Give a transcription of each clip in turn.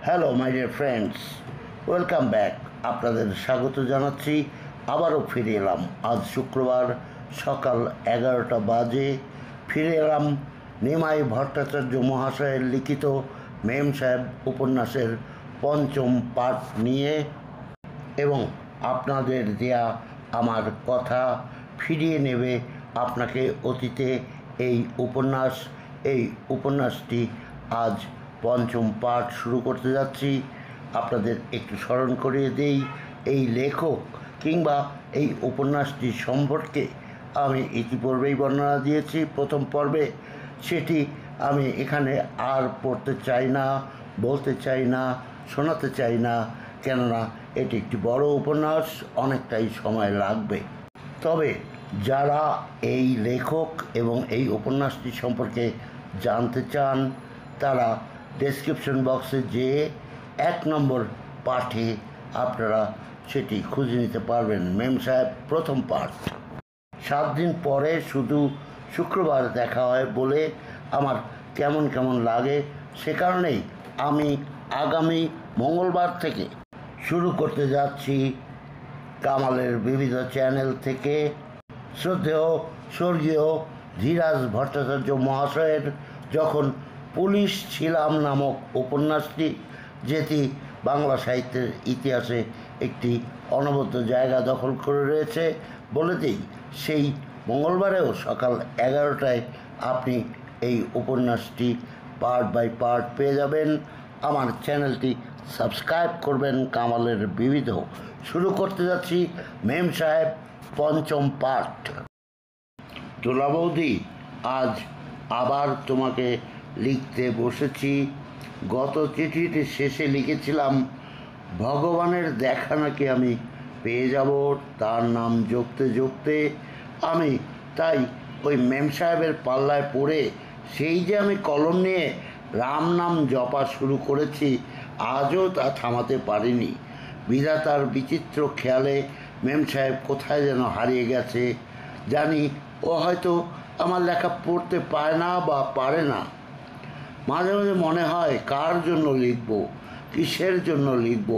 Hello my dear friends, welcome back. আপনাদের স্বাগত জানাচ্ছি। আবারও ফিরে এলাম। আজ শুক্রবার সকাল 11টা বাজে ফিরে এলাম নিমাই ভট্টাচার্য মহাশয়ের লিখিত মেম সাহেব উপন্যাসের পঞ্চম পাঠ নিয়ে এবং আপনাদের দেয়া আমার কথা ফিরিয়ে নেবে আপনাকে অতীতে এই উপন্যাসটি আজ পঞ্চম পাঠ শুরু করতে যাচ্ছি। আপনাদের একটু স্মরণ করিয়ে দেই, এই লেখক কিংবা এই উপন্যাসটি সম্পর্কে আমি ইতিপূর্বেই বর্ণনা দিয়েছি প্রথম পর্বে। সেটি আমি এখানে আর পড়তে চাই না, বলতে চাই না, শোনাতে চাই না, কেননা এটি একটি বড় উপন্যাস, অনেকটাই সময় লাগবে। তবে যারা এই লেখক এবং এই উপন্যাসটি সম্পর্কে জানতে চান তারা ডেসক্রিপশন বক্সে যেয়ে 1 নম্বর পাঠে আপনারা সেটি খুঁজে নিতে পারবেন। মেম সাহেব প্রথম পাঠ। 7 দিন পরে শুধু শুক্রবার দেখা হয় বলে আমার কেমন কেমন লাগে, সে কারণেই আমি আগামী মঙ্গলবার থেকে শুরু করতে যাচ্ছি কামালের বিবিধ চ্যানেল থেকে শ্রদ্ধেয় স্বর্গীয় ধীরাজ ভট্টাচার্য মহাশয়ের যখন পুলিশ ছিলাম নামক উপন্যাসটি, যেটি বাংলা সাহিত্যের ইতিহাসে একটি অনবদ্য জায়গা দখল করে রয়েছে বলেতেই সেই মঙ্গলবারেও সকাল 11টায় আপনি এই উপন্যাসটি পার্ট বাই পার্ট পেয়ে যাবেন। আমার চ্যানেলটি সাবস্ক্রাইব করবেন। কামালের বিবিধ শুরু করতে যাচ্ছি মেম সাহেব পঞ্চম পাঠ। তোলা বৌদি, আজ আবার তোমাকে লিখতে বসেছি। গত চিঠিটির শেষে লিখেছিলাম ভগবানের দেখা নাকি আমি পেয়ে যাব, তার নাম জপতে জপতে আমি তাই ওই মেম সাহেবের পাল্লায় পড়ে সেই যে আমি কলম নিয়ে রাম নাম জপা শুরু করেছি, আজও তা থামাতে পারিনি। বিধাতার বিচিত্র খেয়ালে মেম সাহেব কোথায় যেন হারিয়ে গেছে। জানি ও হয়তো আমার লেখা পড়তে পায় না বা পারে না। মাঝে মাঝে মনে হয় কার জন্য লিখব, কিসের জন্য লিখব।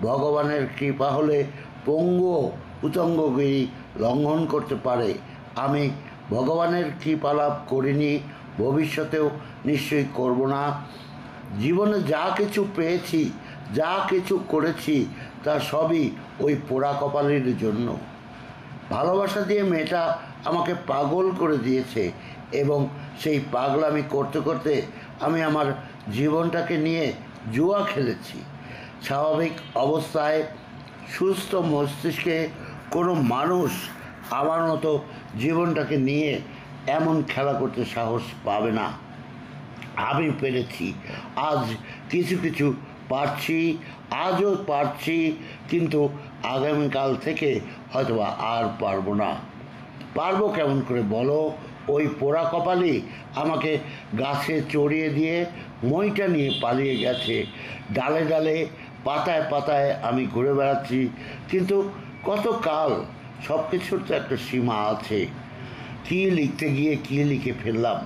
ভগবানের কৃপা হলে পঙ্গু উতঙ্গগিরি লঙ্ঘন করতে পারে। আমি ভগবানের কৃপা লাভ করিনি, ভবিষ্যতেও নিশ্চয়ই করব না। জীবনে যা কিছু পেয়েছি, যা কিছু করেছি, তা সবই ওই পোড়া কপালের জন্য। ভালোবাসা দিয়ে মেয়েটা আমাকে পাগল করে দিয়েছে এবং সেই পাগলামি করতে করতে আমি আমার জীবনটাকে নিয়ে জুয়া খেলেছি। স্বাভাবিক অবস্থায় সুস্থ মস্তিষ্কে কোনো মানুষ আমার মতো জীবনটাকে নিয়ে এমন খেলা করতে সাহস পাবে না। আমি পেরেছি, আজ কিছু কিছু পারছি, আজও পারছি, কিন্তু আগামীকাল থেকে হয়তোবা আর পারবো না। পারবো কেমন করে বলো? ওই পোড়া কপালই আমাকে গাছে চড়িয়ে দিয়ে মইটা নিয়ে পালিয়ে গেছে। ডালে ডালে পাতায় পাতায় আমি ঘুরে বেড়াচ্ছি, কিন্তু কত কাল? সব কিছুর তো একটা সীমা আছে। কী লিখতে গিয়ে কী লিখে ফেললাম।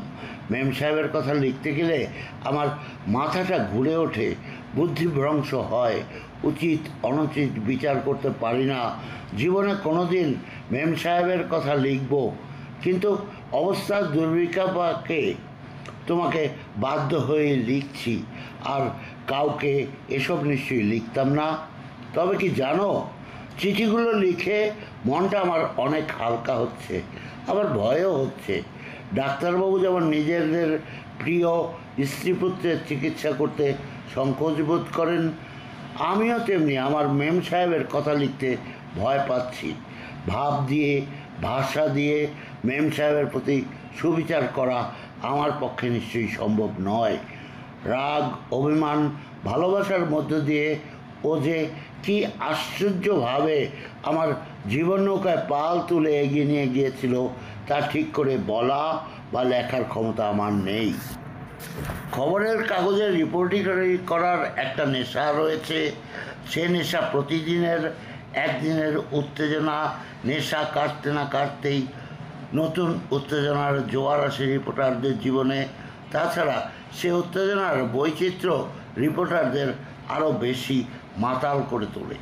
মেম সাহেবের কথা লিখতে গেলে আমার মাথাটা ঘুরে ওঠে, বুদ্ধিভ্রংশ হয়, উচিত অনুচিত বিচার করতে পারি না। জীবনে কোনো দিন মেম সাহেবের কথা লিখব, কিন্তু অবস্থার দুর্বিপাকে তোমাকে বাধ্য হয়ে লিখছি। আর কাউকে এসব নিশ্চয়ই লিখতাম না। তবে কি জানো, চিঠিগুলো লিখে মনটা আমার অনেক হালকা হচ্ছে, আবার ভয়ও হচ্ছে। ডাক্তারবাবু যেমন নিজেদের প্রিয় স্ত্রীপুত্রের চিকিৎসা করতে সংকোচ বোধ করেন, আমিও তেমনি আমার মেম সাহেবের কথা লিখতে ভয় পাচ্ছি। ভাব দিয়ে, ভাষা দিয়ে মেম সাহেবের প্রতি সুবিচার করা আমার পক্ষে নিশ্চয়ই সম্ভব নয়। রাগ, অভিমান, ভালোবাসার মধ্য দিয়ে ও যে কি আশ্চর্যভাবে আমার জীবন নৌকায় পাল তুলে এগিয়ে নিয়ে গিয়েছিল তা ঠিক করে বলা বা লেখার ক্ষমতা আমার নেই। খবরের কাগজে রিপোর্টিং করার একটা নেশা রয়েছে। সে নেশা প্রতিদিনের একদিনের উত্তেজনা, নেশা কাটতে না কাটতেই নতুন উত্তেজনার জোয়ার আসে রিপোর্টারদের জীবনে। তাছাড়া সে উত্তেজনার বৈচিত্র্য রিপোর্টারদের আরও বেশি মাতাল করে তোলে।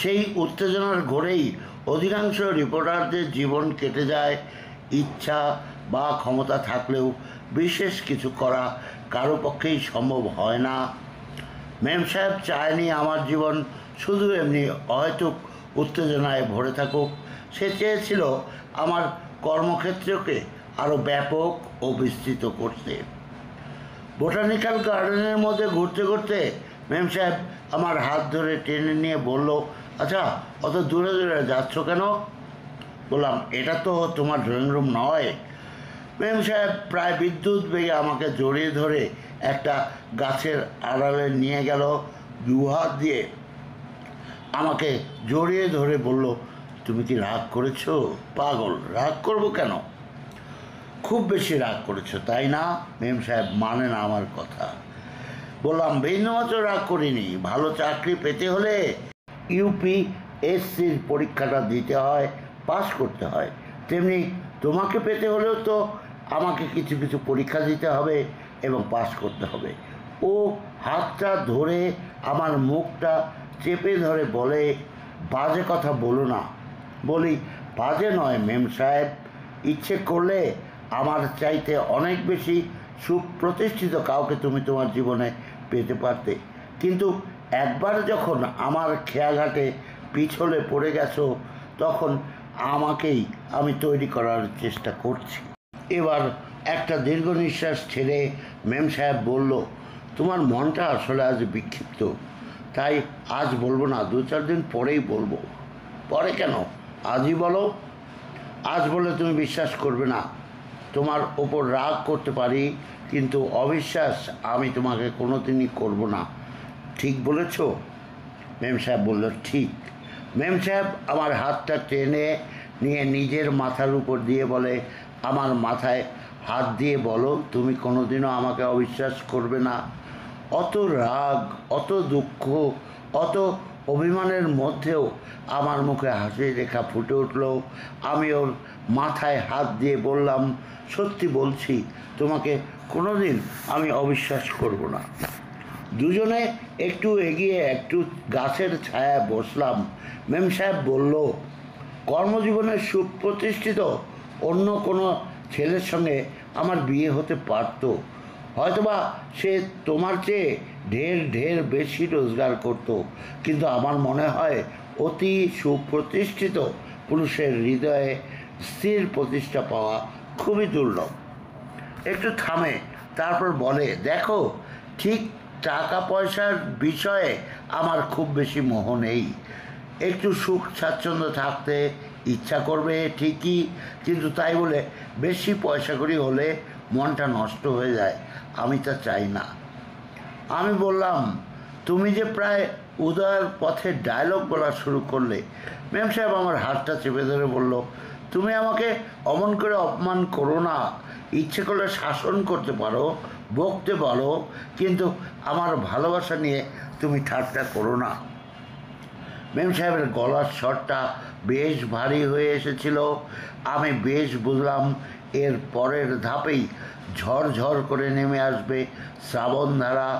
সেই উত্তেজনার ঘোরেই অধিকাংশ রিপোর্টারদের জীবন কেটে যায়। ইচ্ছা বা ক্ষমতা থাকলেও বিশেষ কিছু করা কারো পক্ষেই সম্ভব হয় না। মেম সাহেব চায়নি আমার জীবন শুধু এমনি অহেতুক উত্তেজনায় ভরে থাকুক। সে চেয়েছিল আমার কর্মক্ষেত্রকে আরও ব্যাপক ও বিস্তৃত করতে। বোটানিক্যাল গার্ডেনের মধ্যে ঘুরতে ঘুরতে মেম সাহেব আমার হাত ধরে টেনে নিয়ে বলল, আচ্ছা অত দূরে দূরে যাচ্ছ কেন? বললাম, এটা তো তোমার ড্রয়িং রুম নয়। মেম সাহেব প্রায় বিদ্যুৎ বেগে আমাকে জড়িয়ে ধরে একটা গাছের আড়ালে নিয়ে গেল। দুহাত দিয়ে আমাকে জড়িয়ে ধরে বলল, তুমি কি রাগ করেছো? পাগল, রাগ করবো কেন? খুব বেশি রাগ করেছো তাই না? মেম সাহেব মানে না আমার কথা। বললাম, বিন্দুমাত্র রাগ করিনি। ভালো চাকরি পেতে হলে ইউপিএসসির পরীক্ষাটা দিতে হয়, পাস করতে হয়। তেমনি তোমাকে পেতে হলেও তো আমাকে কিছু কিছু পরীক্ষা দিতে হবে এবং পাস করতে হবে। ও হাতটা ধরে আমার মুখটা চেপে ধরে বলে, বাজে কথা বলো না। বলি, বাজে নয় মেম সাহেব, ইচ্ছে করলে আমার চাইতে অনেক বেশি সুপ্রতিষ্ঠিত কাউকে তুমি তোমার জীবনে পেতে পারতে, কিন্তু একবার যখন আমার খেয়াঘাটে পিছলে পড়ে গেছো তখন আমাকেই আমি তৈরি করার চেষ্টা করছি। এবার একটা দীর্ঘ নিঃশ্বাস ছেড়ে মেম সাহেব বলল, তোমার মনটা আসলে আজ বিক্ষিপ্ত, তাই আজ বলবো না, 2-4 দিন পরেই বলবো। পরে কেন? আজই বলো। আজ বললে তুমি বিশ্বাস করবে না। তোমার ওপর রাগ করতে পারি, কিন্তু অবিশ্বাস আমি তোমাকে কোনোদিনই করব না। ঠিক বলেছ? মেম সাহেব বলল, ঠিক। মেম সাহেব আমার হাতটা টেনে নিয়ে নিজের মাথার উপর দিয়ে বলে, আমার মাথায় হাত দিয়ে বলো, তুমি কোনোদিনও আমাকে অবিশ্বাস করবে না। অত রাগ, অত দুঃখ, অত অভিমানের মধ্যেও আমার মুখে হাসির রেখা ফুটে উঠল। আমি ওর মাথায় হাত দিয়ে বললাম, সত্যি বলছি, তোমাকে কোনোদিন আমি অবিশ্বাস করব না। দুজনে একটু এগিয়ে একটু গাছের ছায়ায় বসলাম। মেম সাহেব বলল, কর্মজীবনের সুপ্রতিষ্ঠিত অন্য কোনো ছেলের সঙ্গে আমার বিয়ে হতে পারত। হয়তোবা সে তোমার চেয়ে ঢের ঢের বেশি রোজগার করত, কিন্তু আমার মনে হয় অতি সুপ্রতিষ্ঠিত পুরুষের হৃদয়ে স্থির প্রতিষ্ঠা পাওয়া খুবই দুর্লভ। একটু থামে, তারপর বলে, দেখো, ঠিক টাকা পয়সার বিষয়ে আমার খুব বেশি মোহ নেই। একটু সুখ স্বাচ্ছন্দ্য থাকতে ইচ্ছা করবে ঠিকই, কিন্তু তাই বলে বেশি পয়সা করি হলে মনটা নষ্ট হয়ে যায়, আমি তা চাই না। আমি বললাম, তুমি যে প্রায় উদয়ের পথে ডায়লগ বলা শুরু করলে। মেম সাহেব আমার হাতটা চেপে ধরে বলল, তুমি আমাকে অমন করে অপমান করো না। ইচ্ছে করলে শাসন করতে পারো, বকতে পারো, কিন্তু আমার ভালোবাসা নিয়ে তুমি ঠাট্টা করো না। মেম সাহেবের গলার স্বরটা বেশ ভারী হয়ে এসেছিল। আমি বেশ বুঝলাম এর পরের ধাপেই ঝরঝর করে নেমে আসবে শ্রাবণধারা।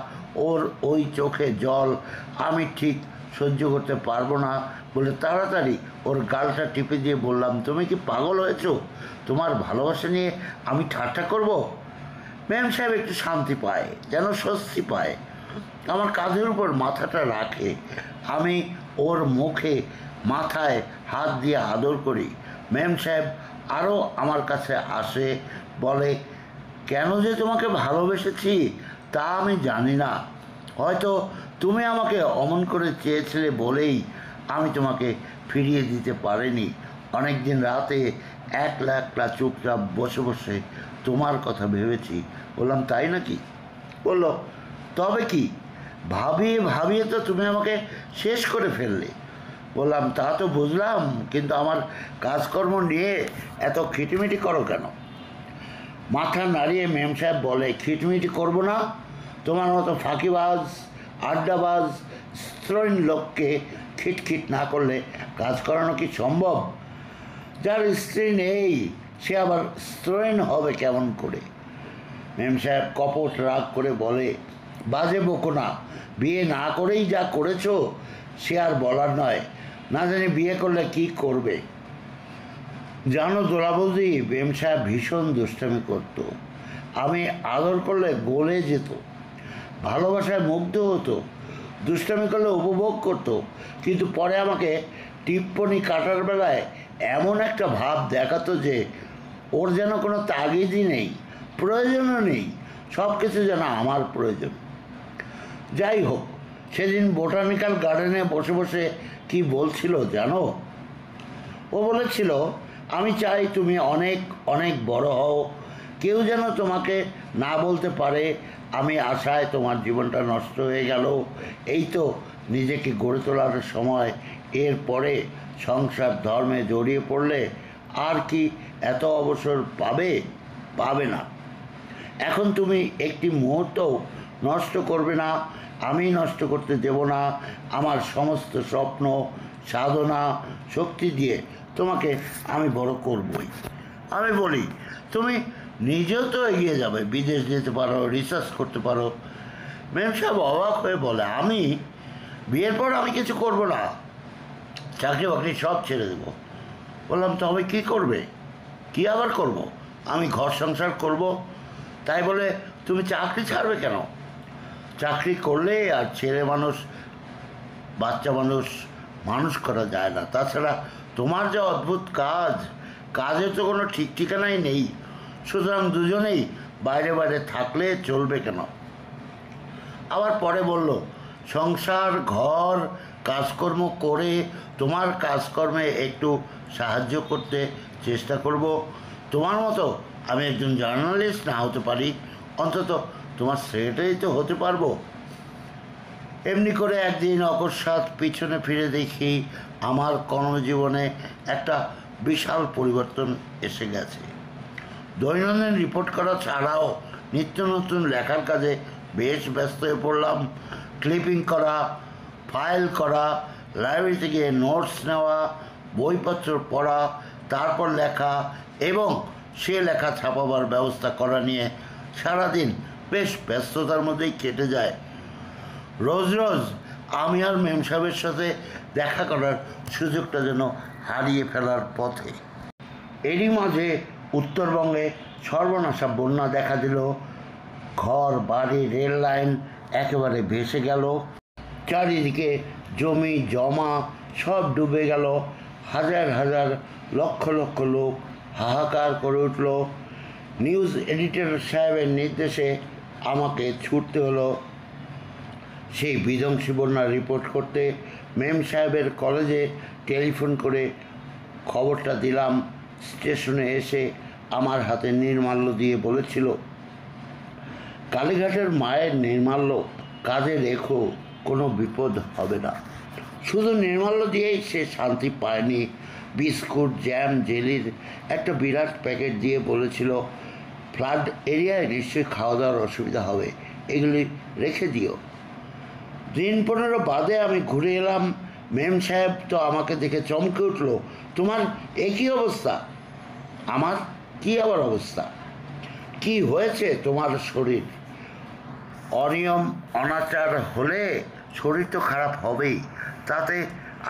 ওর ওই চোখে জল আমি ঠিক সহ্য করতে পারবো না বলে তাড়াতাড়ি ওর গালটা টিপে দিয়ে বললাম, তুমি কি পাগল হয়েছ? তোমার ভালোবাসা নিয়ে আমি ঠাট্টা করব? মেম সাহেব একটু শান্তি পায়, যেন স্বস্তি পায়। আমার কাঁধের উপর মাথাটা রাখে। আমি ওর মুখে মাথায় হাত দিয়ে আদর করি। মেম সাহেব আরও আমার কাছে আসে, বলে, কেন যে তোমাকে ভালোবেসেছি তা আমি জানি না। হয়তো তুমি আমাকে অমন করে চেয়েছিলে বলেই আমি তোমাকে ফিরিয়ে দিতে পারিনি। অনেক দিন রাতে একলা একলা চুপচাপ বসে বসে তোমার কথা ভেবেছি। বললাম, তাই নাকি? বলল, তবে কি? ভাবিয়ে ভাবিয়ে তো তুমি আমাকে শেষ করে ফেললে। বললাম, তা তো বুঝলাম, কিন্তু আমার কাজকর্ম নিয়ে এত খিটিমিটি করো কেন? মাথা নাড়িয়ে মেম সাহেব বলে, খিটমিটি করবো না? তোমার মতো ফাঁকিবাজ, আড্ডাবাজ, স্ত্রৈণ লোককে খিটখিট না করলে কাজ করানো কি সম্ভব? যার স্ত্রী নেই সে আবার স্ত্রৈণ হবে কেমন করে? মেম সাহেব কপট রাগ করে বলে, বাজে বকো না। বিয়ে না করেই যা করেছো সে আর বলার নয়। না জানি বিয়ে করলে কি করবে। জানো দোলাবৌদি, বেম সাহেব ভীষণ দুষ্টামি করত। আমি আদর করলে গলে যেত, ভালোবাসায় মুগ্ধ হতো, দুষ্টামি করলে উপভোগ করত। কিন্তু পরে আমাকে টিপ্পনি কাটার বেলায় এমন একটা ভাব দেখাতো যে ওর যেন কোনো তাগিদই নেই, প্রয়োজনও নেই, সব কিছু যেন আমার প্রয়োজন। যাই হোক, সেদিন বোটানিক্যাল গার্ডেনে বসে বসে কি বলছিল জানো? ও বলেছিল, আমি চাই তুমি অনেক অনেক বড় হও, কেউ যেন তোমাকে না বলতে পারে আমি আশায় তোমার জীবনটা নষ্ট হয়ে গেল। এই তো নিজেকে গড়ে তোলার সময়, এরপরে সংসার ধর্মে জড়িয়ে পড়লে আর কি এত অবসর পাবে না। এখন তুমি একটি মুহূর্তও নষ্ট করবে না, আমি নষ্ট করতে দেব না। আমার সমস্ত স্বপ্ন, সাধনা, শক্তি দিয়ে তোমাকে আমি বড় করবই। আমি বলি, তুমি নিজেও তো এগিয়ে যাবে, বিদেশ যেতে পারো, রিসার্চ করতে পারো। মেম সাহেব অবাক হয়ে বলে, আমি বিয়ের পর আমি কিছু করব না, চাকরি বাকরি সব ছেড়ে দেবো। বললাম, তবে কী করবে? কী আবার করব? আমি ঘর সংসার করব। তাই বলে তুমি চাকরি ছাড়বে কেন? চাকরি করলে আর ছেলে মানুষ, বাচ্চা মানুষ মানুষ করা যায় না। তাছাড়া তোমার যে অদ্ভুত কাজের তো কোনো ঠিক ঠিকানাই নেই। সুতরাং দুজনেই বাইরে বাইরে থাকলে চলবে কেন? আবার পরে বলল, সংসার, ঘর, কাজকর্ম করে তোমার কাজকর্মে একটু সাহায্য করতে চেষ্টা করব। তোমার মতো আমি একজন জার্নালিস্ট না হতে পারি, অন্তত তোমার সেক্রেটারি তো হতে পারবো। এমনি করে একদিন অকস্মাৎ পিছনে ফিরে দেখি আমার কর্মজীবনে একটা বিশাল পরিবর্তন এসে গেছে। দৈনন্দিন রিপোর্ট করা ছাড়াও নিত্য নতুন লেখার কাজে বেশ ব্যস্ত হয়ে পড়লাম। ক্লিপিং করা, ফাইল করা, লাইব্রেরিতে গিয়ে নোটস নেওয়া, বইপত্র পড়া, তারপর লেখা এবং সে লেখা ছাপাবার ব্যবস্থা করা নিয়ে সারাদিন বেশ ব্যস্ততার মধ্যেই কেটে যায়। রোজ রোজ আমি আর মেম সাহেবের সাথে দেখা করার সুযোগটা যেন হারিয়ে ফেলার পথে। এরই মাঝে উত্তরবঙ্গে সর্বনাশা বন্যা দেখা দিল। ঘর বাড়ি, রেল লাইন একেবারে ভেসে গেল। চারিদিকে জমি জমা সব ডুবে গেল। হাজার হাজার লক্ষ লক্ষ লোক হাহাকার করে উঠল। নিউজ এডিটর সাহেবের নির্দেশে আমাকে ছুটতে হলো সেই বিধ্বংসী বন্যার রিপোর্ট করতে। মেম সাহেবের কলেজে টেলিফোন করে খবরটা দিলাম। স্টেশনে এসে আমার হাতে নির্মাল্য দিয়ে বলেছিল, কালীঘাটের মায়ের নির্মাল্য কাজে রেখো, কোনো বিপদ হবে না। শুধু নির্মাল্য দিয়েই সে শান্তি পায়নি, বিস্কুট, জ্যাম, জেলির একটা বিরাট প্যাকেট দিয়ে বলেছিল, ফ্লাড এরিয়ায় নিশ্চয়ই খাওয়া দাওয়ার অসুবিধা হবে, এগুলি রেখে দিও। দিন 15 বাদে আমি ঘুরে এলাম। মেম সাহেব তো আমাকে দেখে চমকে উঠল, তোমার একই অবস্থা? আমার কি আবার অবস্থা? কি হয়েছে তোমার শরীর? অনিয়ম অনাচার হলে শরীর তো খারাপ হবেই, তাতে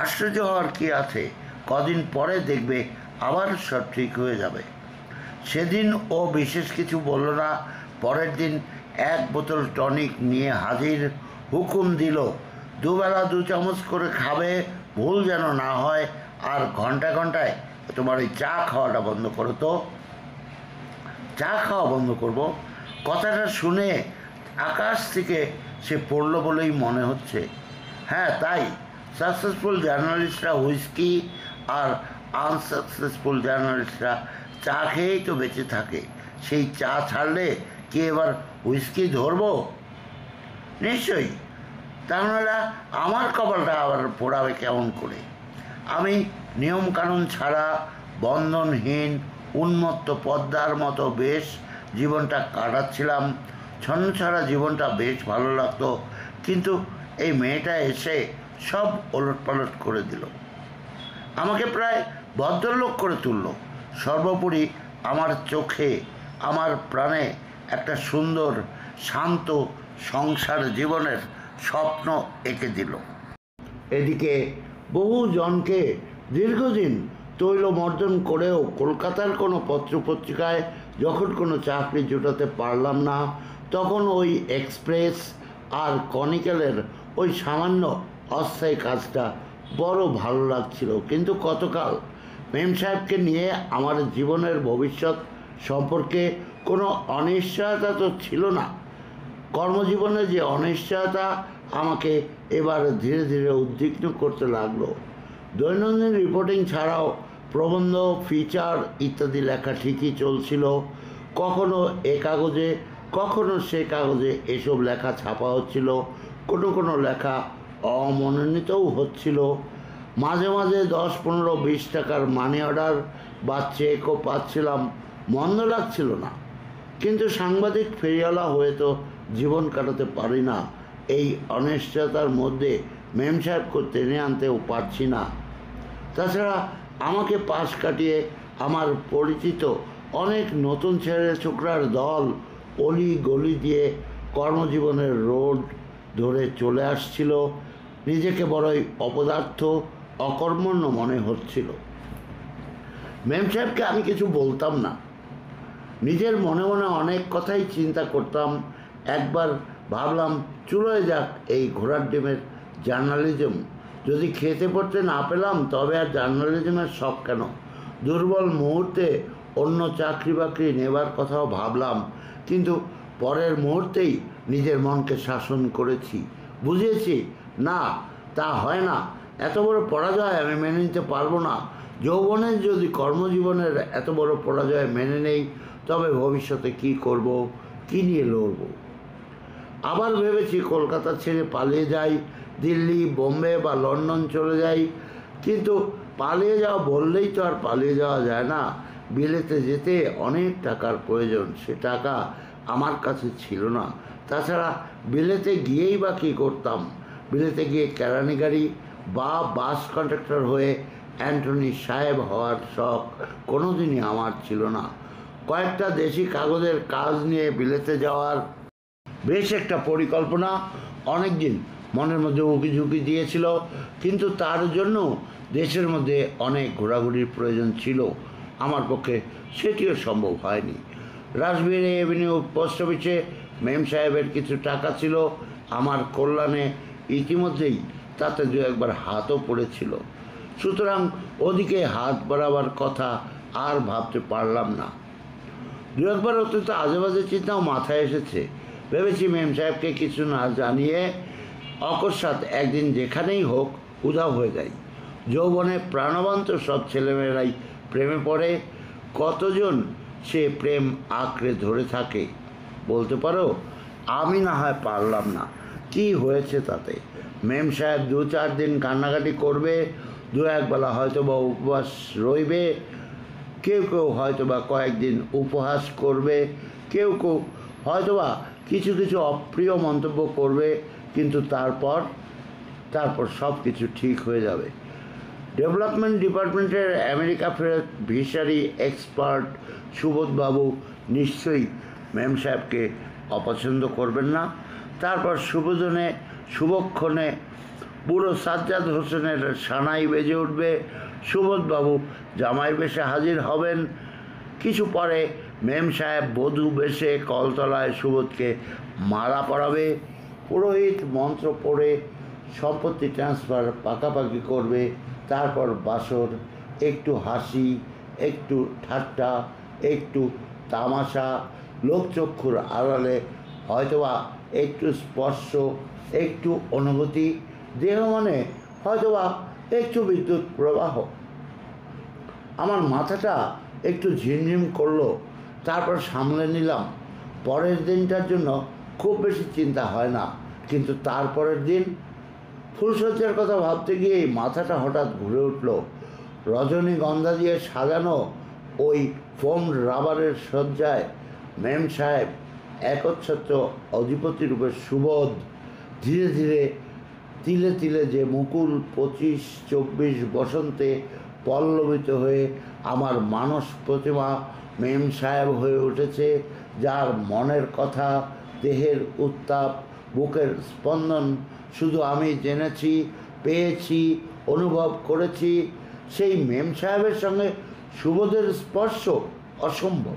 আশ্চর্য হওয়ার কি আছে? কদিন পরে দেখবে আবার সব ঠিক হয়ে যাবে। সেদিন ও বিশেষ কিছু বলল না। পরের দিন 1 বোতল টনিক নিয়ে হাজির। হুকুম দিল, দুবেলা 2 চামচ করে খাবে, ভুল যেন না হয়। আর ঘন্টায় ঘন্টায় তোমার ওই চা খাওয়াটা বন্ধ করো। তো চা খাওয়া বন্ধ করব? কথাটা শুনে আকাশ থেকে সে পড়ল বলেই মনে হচ্ছে। হ্যাঁ, তাই সাকসেসফুল জার্নালিস্টরা হুইস্কি আর আনসাকসেসফুল জার্নালিস্টরা চা খেয়েই তো বেঁচে থাকে। সেই চা ছাড়লে কি এবার হুইস্কি ধরবো? নিশ্চয়ই। তাহলে আমার কপালটা আবার পোড়াবে কেমন করে? আমি নিয়মকানুন ছাড়া, বন্ধনহীন, উন্মত্ত পদ্মার মতো বেশ জীবনটা কাটাচ্ছিলাম। ছন্নছাড়া জীবনটা বেশ ভালো লাগতো। কিন্তু এই মেয়েটা এসে সব ওলটপালট করে দিল, আমাকে প্রায় ভদ্রলোক করে তুলল। সর্বোপরি আমার চোখে, আমার প্রাণে একটা সুন্দর, শান্ত, সংসার জীবনের স্বপ্ন এঁকে দিল। এদিকে বহু জনকে দীর্ঘদিন তৈলমর্দন করেও কলকাতার কোনো পত্রপত্রিকায় যখন কোনো চাকরি জোটাতে পারলাম না, তখন ওই এক্সপ্রেস আর কনিক্যালের ওই সামান্য অস্থায়ী কাজটা বড় ভালো লাগছিল। কিন্তু গতকাল মেম সাহেবকে নিয়ে আমার জীবনের ভবিষ্যৎ সম্পর্কে কোনো অনিশ্চয়তা তো ছিল না। কর্মজীবনে যে অনিশ্চয়তা আমাকে এবার ধীরে ধীরে উদ্বিগ্ন করতে লাগলো। দৈনন্দিন রিপোর্টিং ছাড়াও প্রবন্ধ, ফিচার ইত্যাদি লেখা ঠিকই চলছিল। কখনো এ কাগজে কখনো সে কাগজে এসব লেখা ছাপা হচ্ছিল। কোনো লেখা অমনোনীতও হচ্ছিল। মাঝে মাঝে 10, 15, 20 টাকার মানি অর্ডার বা চেকও পাচ্ছিলাম, মন্দ লাগছিল না। কিন্তু সাংবাদিক ফেরিওয়ালা হয়ে তো জীবন কাটাতে পারি না। এই অনিশ্চয়তার মধ্যে মেম সাহেবকে টেনে আনতেও পারছি না। তাছাড়া আমাকে পাশ কাটিয়ে আমার পরিচিত অনেক নতুন ছেলে ছোকরার দল অলি গলি দিয়ে কর্মজীবনের রোড ধরে চলে আসছিল। নিজেকে বড়ই অপদার্থ, অকর্মণ্য মনে হচ্ছিল। মেম সাহেবকে আমি কিছু বলতাম না। নিজের মনে মনে অনেক কথাই চিন্তা করতাম। একবার ভাবলাম চুলোয় যাক এই ঘোড়ার ডিমের জার্নালিজম। যদি খেতে পড়তে না পেলাম তবে আর জার্নালিজমের শখ কেন? দুর্বল মুহূর্তে অন্য চাকরি বাকরি নেবার কথাও ভাবলাম, কিন্তু পরের মুহূর্তেই নিজের মনকে শাসন করেছি। বুঝিয়েছি না, তা হয় না। এত বড় পরাজয় আমি মেনে নিতে পারবো না। যৌবনের যদি কর্মজীবনের এত বড় পরাজয় মেনে নেই, তবে ভবিষ্যতে কি করব, কি নিয়ে লড়ব? আবার ভেবেছি কলকাতা ছেড়ে পালিয়ে যাই, দিল্লি, বোম্বে বা লন্ডন চলে যাই। কিন্তু পালিয়ে যাওয়া বললেই তো আর পালিয়ে যাওয়া যায় না। বিলেতে যেতে অনেক টাকার প্রয়োজন, সে টাকা আমার কাছে ছিল না। তাছাড়া বিলেতে গিয়েই বা কী করতাম? বিলেতে গিয়ে কেরানিগাড়ি বা বাস কন্ডাক্টর হয়ে অ্যান্টনি সাহেব হওয়ার শখ কোনোদিনই আমার ছিল না। কয়েকটা দেশি কাগজের কাজ নিয়ে বিলেতে যাওয়ার বেশ একটা পরিকল্পনা অনেক দিন মনের মধ্যে উকি দিয়েছিল, কিন্তু তার জন্য দেশের মধ্যে অনেক ঘোরাঘুরির প্রয়োজন ছিল। আমার পক্ষে সেটিও সম্ভব হয়নি। রাসবিহারী এভিনিউ পোস্ট অফিসে মেম সাহেবের কিছু টাকা ছিল আমার কল্যাণে, ইতিমধ্যেই তাতে দু একবার হাতও পড়েছিল। সুতরাং ওদিকে হাত বাড়াবার কথা আর ভাবতে পারলাম না। দু একবার অত্যন্ত আজেবাজে চিন্তাও মাথায় এসেছে। ভেবেছি মেম সাহেবকে কিছু না জানিয়ে অকস্মাৎ একদিন যেখানেই হোক উধাও হয়ে যায়। যৌবনে প্রাণবন্ত সব ছেলেমেয়েরাই প্রেমে পড়ে। কতজন সে প্রেম আঁকড়ে ধরে থাকে বলতে পারো? আমি না হয় পারলাম না, কি হয়েছে তাতে? মেম সাহেব 2-4 দিন কান্নাকাটি করবে, 2-1 বেলা হয়তো বা উপবাস রইবে, কেউ হয়তো বা কয়েকদিন উপহাস করবে, কেউ হয়তো বা কিছু অপ্রিয় মন্তব্য করবে, কিন্তু তারপর সব কিছু ঠিক হয়ে যাবে। ডেভেলপমেন্ট ডিপার্টমেন্টের আমেরিকা ফেরত ভিসারি এক্সপার্ট সুবোধবাবু নিশ্চয়ই মেম সাহেবকে অপছন্দ করবেন না। তারপর শুভক্ষণে পুরো সাজ্জাদ হোসেনের সানাই বেজে উঠবে। সুবোধবাবু জামাই বেশে হাজির হবেন। কিছু পরে মেম সাহেব বধূ বেশে কলতলায় সুবোধকে মালা পরাবে। পুরোহিত মন্ত্র পড়ে সম্পত্তি ট্রান্সফার পাকাপাকি করবে। তারপর বাসর, একটু হাসি, একটু ঠাট্টা, একটু তামাশা, লোকচক্ষুর আড়ালে হয়তোবা একটু স্পর্শ, একটু অনুভূতি, দেহ মনে হয়তোবা একটু বিদ্যুৎ প্রবাহ। আমার মাথাটা একটু ঝিমঝিম করলো, তারপর সামলে নিলাম। পরের দিনটার জন্য খুব বেশি চিন্তা হয় না, কিন্তু তারপরের দিন ফুলসজ্জার কথা ভাবতে গিয়েই মাথাটা হঠাৎ ঘুরে উঠল। রজনীগন্ধা দিয়ে সাজানো ওই ফোম রাবারের সজ্জায় মেম সাহেব একচ্ছত্র অধিপতি রূপে সুবোধ, ধীরে ধীরে তিলে তিলে যে মুকুল 25-24 বসন্তে পল্লবিত হয়ে আমার মানস প্রতিমা মেম সাহেব হয়ে উঠেছে, যার মনের কথা, দেহের উত্তাপ বুকের স্পন্দন শুধু আমি জেনেছি, পেয়েছি, অনুভব করেছি। সেই মেম সাহেবের সঙ্গে সুবোধের স্পর্শ অসম্ভব।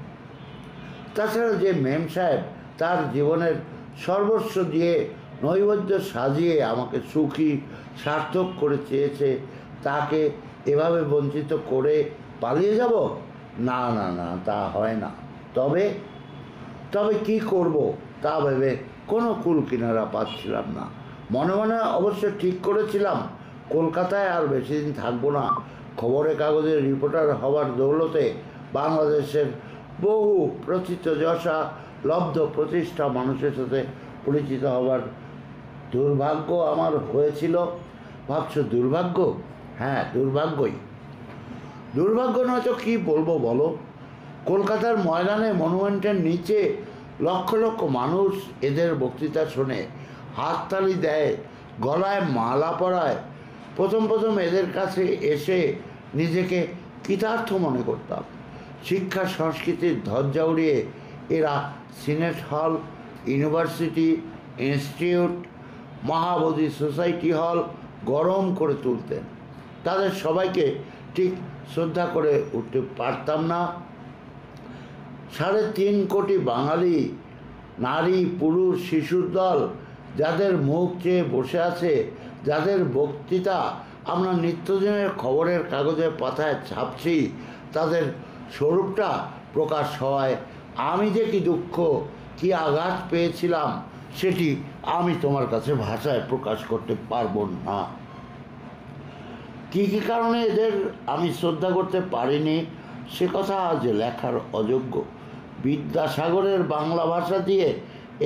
তাছাড়া যে মেম সাহেব তার জীবনের সর্বস্ব দিয়ে নৈবেদ্য সাজিয়ে আমাকে সুখী সার্থক করে চেয়েছে, তাকে এভাবে বঞ্চিত করে পালিয়ে যাব? না না না, তা হয় না। তবে তবে কি করব তা ভেবে কোনো কুল কিনারা পাচ্ছিলাম না। মনে মনে অবশ্য ঠিক করেছিলাম কলকাতায় আর বেশি দিন থাকবো না। খবরের কাগজের রিপোর্টার হওয়ার দৌলতে বাংলাদেশের বহু প্রথিতযশা লব্ধ প্রতিষ্ঠা মানুষের সাথে পরিচিত হবার দুর্ভাগ্য আমার হয়েছিল। ভাবছো দুর্ভাগ্য? হ্যাঁ, দুর্ভাগ্যই। দুর্ভাগ্য নয়তো কী বলবো বলো। কলকাতার ময়দানে মনুমেন্টের নিচে লক্ষ লক্ষ মানুষ এদের বক্তৃতা শোনে, হাততালি দেয়, গলায় মালা পরায়। প্রথম প্রথম এদের কাছে এসে নিজেকে কৃতার্থ মনে করতাম। শিক্ষা সংস্কৃতির ধ্বজা উড়িয়ে এরা সিনেট হল, ইউনিভার্সিটি, ইনস্টিটিউট, মহাবোধি সোসাইটি হল গরম করে তুলতেন। তাদের সবাইকে ঠিক শ্রদ্ধা করে উঠতে পারতাম না। 3.5 কোটি বাঙালি নারী, পুরুষ, শিশুর দল যাদের মুখ চেয়ে বসে আছে, যাদের বক্তৃতা আমরা নিত্যদিনের খবরের কাগজের পাতায় ছাপছি, তাদের স্বরূপটা প্রকাশ হওয়ায় আমি যে কি দুঃখ, কি আঘাত পেয়েছিলাম, সেটি আমি তোমার কাছে ভাষায় প্রকাশ করতে পারবো না। কী কী কারণে এদের আমি শ্রদ্ধা করতে পারিনি সে কথা আজ লেখার অযোগ্য। বিদ্যাসাগরের বাংলা ভাষা দিয়ে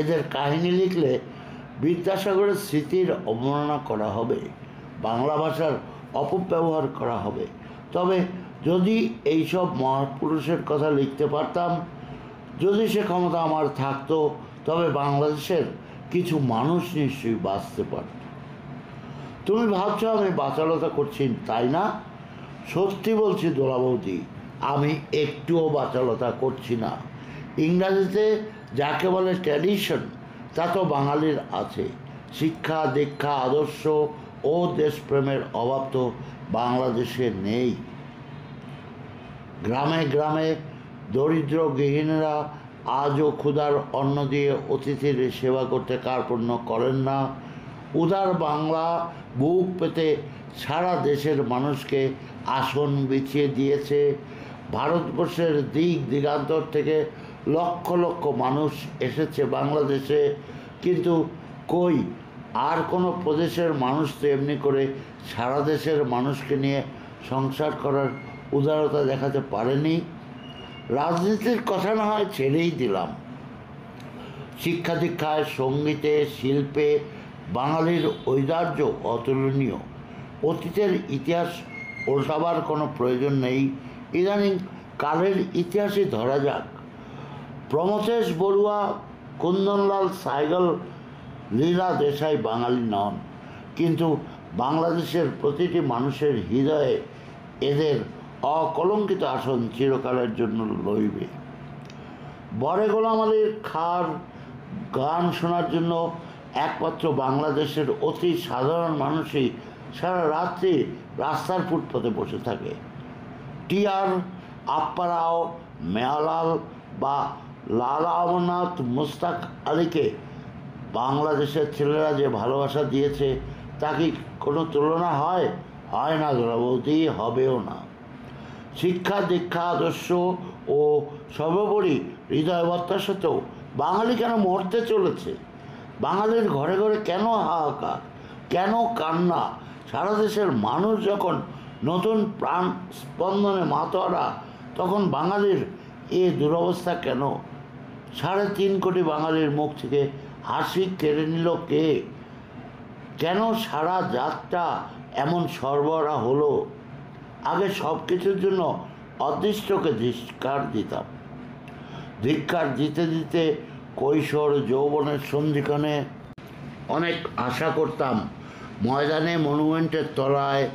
এদের কাহিনী লিখলে বিদ্যাসাগরের স্মৃতির অবমাননা করা হবে, বাংলা ভাষার অপব্যবহার করা হবে। তবে যদি এইসব মহাপুরুষের কথা লিখতে পারতাম, যদি সে ক্ষমতা আমার থাকতো, তবে বাংলাদেশের কিছু মানুষ নিশ্চয়ই বাঁচতে পারত। তুমি ভাবছো আমি বাচালতা করছি, তাই না? সত্যি বলছি দোলা বৌদি, আমি একটুও বাচালতা করছি না। ইংরাজিতে যাকে বলে ট্র্যাডিশন, তা তো বাঙালির আছে। শিক্ষা, দীক্ষা, আদর্শ ও দেশপ্রেমের অভাব তো বাংলাদেশে নেই। গ্রামে গ্রামে দরিদ্র গৃহিণীরা আজও ক্ষুধার অন্ন দিয়ে অতিথির সেবা করতে কার্পণ্য করেন না। উদার বাংলা বুক পেতে সারা দেশের মানুষকে আসন বিছিয়ে দিয়েছে। ভারতবর্ষের দিক দিগান্তর থেকে লক্ষ লক্ষ মানুষ এসেছে বাংলাদেশে, কিন্তু কই আর কোনো প্রদেশের মানুষ তো এমনি করে সারা দেশের মানুষকে নিয়ে সংসার করার উদারতা দেখাতে পারেনি। রাজনীতির কথা না হয় ছেড়েই দিলাম, শিক্ষা দীক্ষায়, সঙ্গীতে, শিল্পে বাঙালির ঔদার্য অতুলনীয়। অতীতের ইতিহাস ওল্টাবার কোনো প্রয়োজন নেই, ইদানিং কালের ইতিহাসই ধরা যাক। প্রমথেশ বড়ুয়া, কুন্দনলাল সাইগল, লীলা দেশাই বাঙালি নন, কিন্তু বাংলাদেশের প্রতিটি মানুষের হৃদয়ে এদের অকলঙ্কিত আসন চিরকালের জন্য লইবে। বড়ে গোলাম আলীর খার গান শোনার জন্য একমাত্র বাংলাদেশের অতি সাধারণ মানুষই সারা রাত্রি রাস্তার ফুটপাতে বসে থাকে। টি.আর. আপ্পারাও, মেয়ালাল বা লালা অমরনাথ, মুস্তাক আলীকে বাংলাদেশের ছেলেরা যে ভালোবাসা দিয়েছে, তা কি কোনো তুলনা হয়? হয় না দ্রৌপদী, হবেও না। শিক্ষা, দীক্ষা, আদর্শ ও সর্বোপরি হৃদয়বত্তার সাথেও বাঙালি কেন মরতে চলেছে? বাঙালির ঘরে ঘরে কেন হাহাকার, কেন কান্না? সারা দেশের মানুষ যখন নতুন প্রাণ স্পন্দনে মাতোয়ারা, তখন বাঙালির এ দুরবস্থা কেন? 3.5 কোটি বাঙালির মুখ থেকে হাসি কেড়ে নিল কে? কেন সারা জাতটা এমন সরবরাহ হলো? আগে সব কিছুর জন্য অদৃষ্টকে ধিক্কার দিতাম। ধিক্কার দিতে দিতে কৈশোর যৌবনের সন্ধিক্ষণে অনেক আশা করতাম, ময়দানে মনুমেন্টের তলায়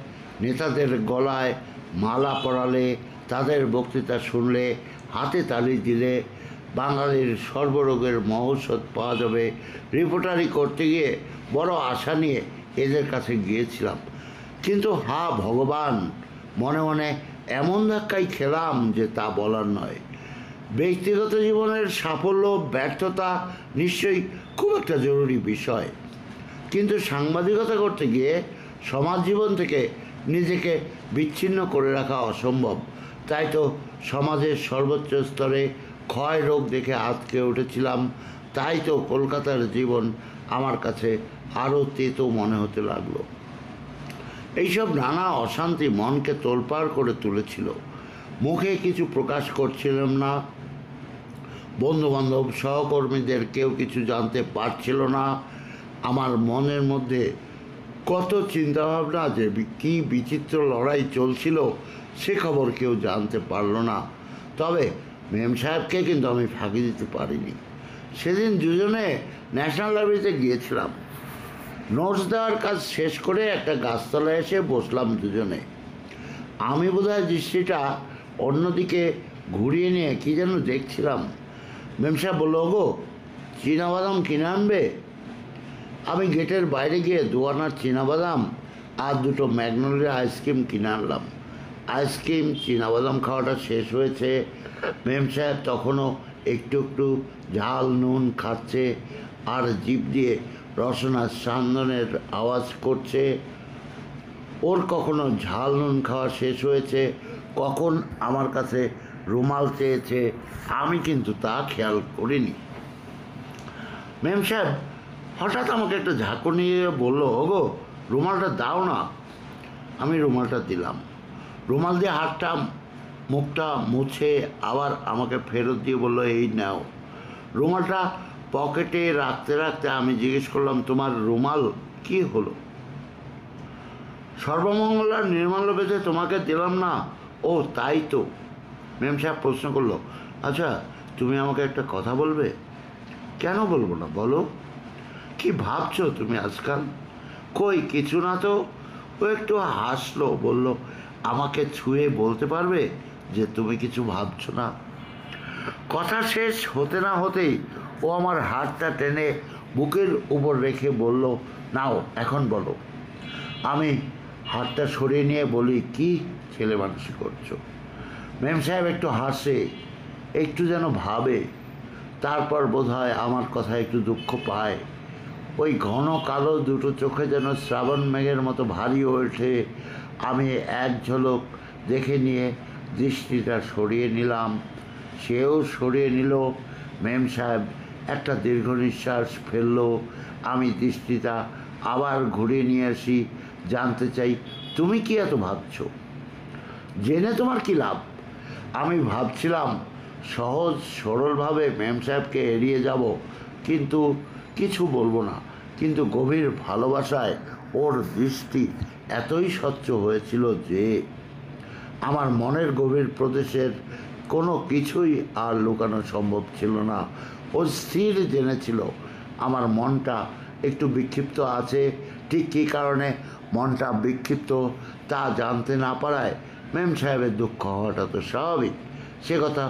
নেতাদের গলায় মালা পরালে, তাদের বক্তৃতা শুনলে, হাতে তালি দিলে বাঙালির সর্বরোগের মহৌষধ পাওয়া যাবে। রিপোর্টারি করতে গিয়ে বড় আশা নিয়ে এদের কাছে গিয়েছিলাম, কিন্তু হা ভগবান, মনে মনে এমন ধাক্কাই খেলাম যে তা বলার নয়। ব্যক্তিগত জীবনের সাফল্য ব্যর্থতা নিশ্চয়ই খুব একটা জরুরি বিষয়, কিন্তু সাংবাদিকতা করতে গিয়ে সমাজ জীবন থেকে নিজেকে বিচ্ছিন্ন করে রাখা অসম্ভব। তাই তো সমাজের সর্বোচ্চ স্তরে ক্ষয় রোগ দেখে আঁতকে উঠেছিলাম। তাই তো কলকাতার জীবন আমার কাছে আরও তেতো মনে হতে লাগলো। এইসব নানা অশান্তি মনকে তোলপাড় করে তুলেছিল। মুখে কিছু প্রকাশ করছিলাম না, বন্ধুবান্ধব সহকর্মীদের কেউ কিছু জানতে পারছিল না। আমার মনের মধ্যে কত চিন্তাভাবনা যে কী বিচিত্র লড়াই চলছিল সে খবর কেউ জানতে পারল না। তবে মেম সাহেবকে কিন্তু আমি ফাঁকি দিতে পারিনি। সেদিন দুজনে ন্যাশনাল লাইব্রেরিতে গিয়েছিলাম। নোটস দেওয়ার কাজ শেষ করে একটা গাছতলায় এসে বসলাম দুজনে। আমি বোধহয় দৃষ্টিটা অন্যদিকে ঘুরিয়ে নিয়ে কী যেন দেখছিলাম। মেম সাহেব বলল, গো চীনাবাদাম কিনে আনবে? আমি গেটের বাইরে গিয়ে 2 আনার চীনাবাদাম আর 2টো ম্যাগনোলিয়া আইসক্রিম কিনে আনলাম। আইসক্রিম চীনাবাদাম খাওয়াটা শেষ হয়েছে। মেম সাহেব তখনও একটু একটু ঝাল নুন খাচ্ছে আর জিভ দিয়ে রসনার সান্দনের আওয়াজ করছে। ওর কখনো ঝাল নুন খাওয়া শেষ হয়েছে, কখন আমার কাছে রুমাল চেয়েছে, আমি কিন্তু তা খেয়াল করিনি। মেম সাহেব হঠাৎ আমাকে একটা ঝাঁকুনি নিয়ে বললো, ওগো রুমালটা দাও না। আমি রুমালটা দিলাম। রুমাল দিয়ে হাতটা মুখটা মুছে আবার আমাকে ফেরত দিয়ে বললো, এই নাও। রুমালটা পকেটে রাখতে রাখতে আমি জিজ্ঞেস করলাম, তোমার রুমাল কি হলো? সর্বমঙ্গলার নির্মাল্য বেঁধে তোমাকে দিলাম না। ও তাই তো। মেম সাহেব প্রশ্ন করলো, আচ্ছা তুমি আমাকে একটা কথা বলবে? কেন বলবো না, বলো। কি ভাবছো তুমি আজকাল? কই কিছু না তো। ও একটু হাসলো, বলল, আমাকে ছুঁয়ে বলতে পারবে যে তুমি কিছু ভাবছো না? কথা শেষ হতে না হতেই ও আমার হাতটা টেনে বুকের উপর রেখে বলল, নাও এখন বলো। আমি হাতটা সরিয়ে নিয়ে বলি, কি ছেলে মানুষ করছো? মেম সাহেব একটু হাসে, একটু যেন ভাবে, তারপর বোধহয় আমার কথা একটু দুঃখ পায়। ওই ঘন কালো 2টো চোখে যেন শ্রাবণ মেঘের মতো ভারী ওঠে। আমি এক ঝলক দেখে নিয়ে দৃষ্টিটা সরিয়ে নিলাম, সেও সরিয়ে নিল। মেম সাহেব একটা দীর্ঘ নিঃশ্বাস ফেলল। আমি দৃষ্টিটা আবার ঘুরিয়ে নিয়ে আসি, জানতে চাই, তুমি কি এত ভাবছো? জেনে তোমার কি লাভ? আমি ভাবছিলাম সহজ সরলভাবে মেম সাহেবকে এড়িয়ে যাব, কিন্তু কিছু বলবো না। কিন্তু গভীর ভালোবাসায় ওর দৃষ্টি এতই স্বচ্ছ হয়েছিল যে আমার মনের গভীর প্রদেশের কোনো কিছুই আর লুকানো সম্ভব ছিল না। ও স্থির জেনেছিল আমার মনটা একটু বিক্ষিপ্ত আছে। ঠিক কী কারণে মনটা বিক্ষিপ্ত তা জানতে না পারায় মেম সাহেবের দুঃখ হওয়াটা তো স্বাভাবিক। সে কথা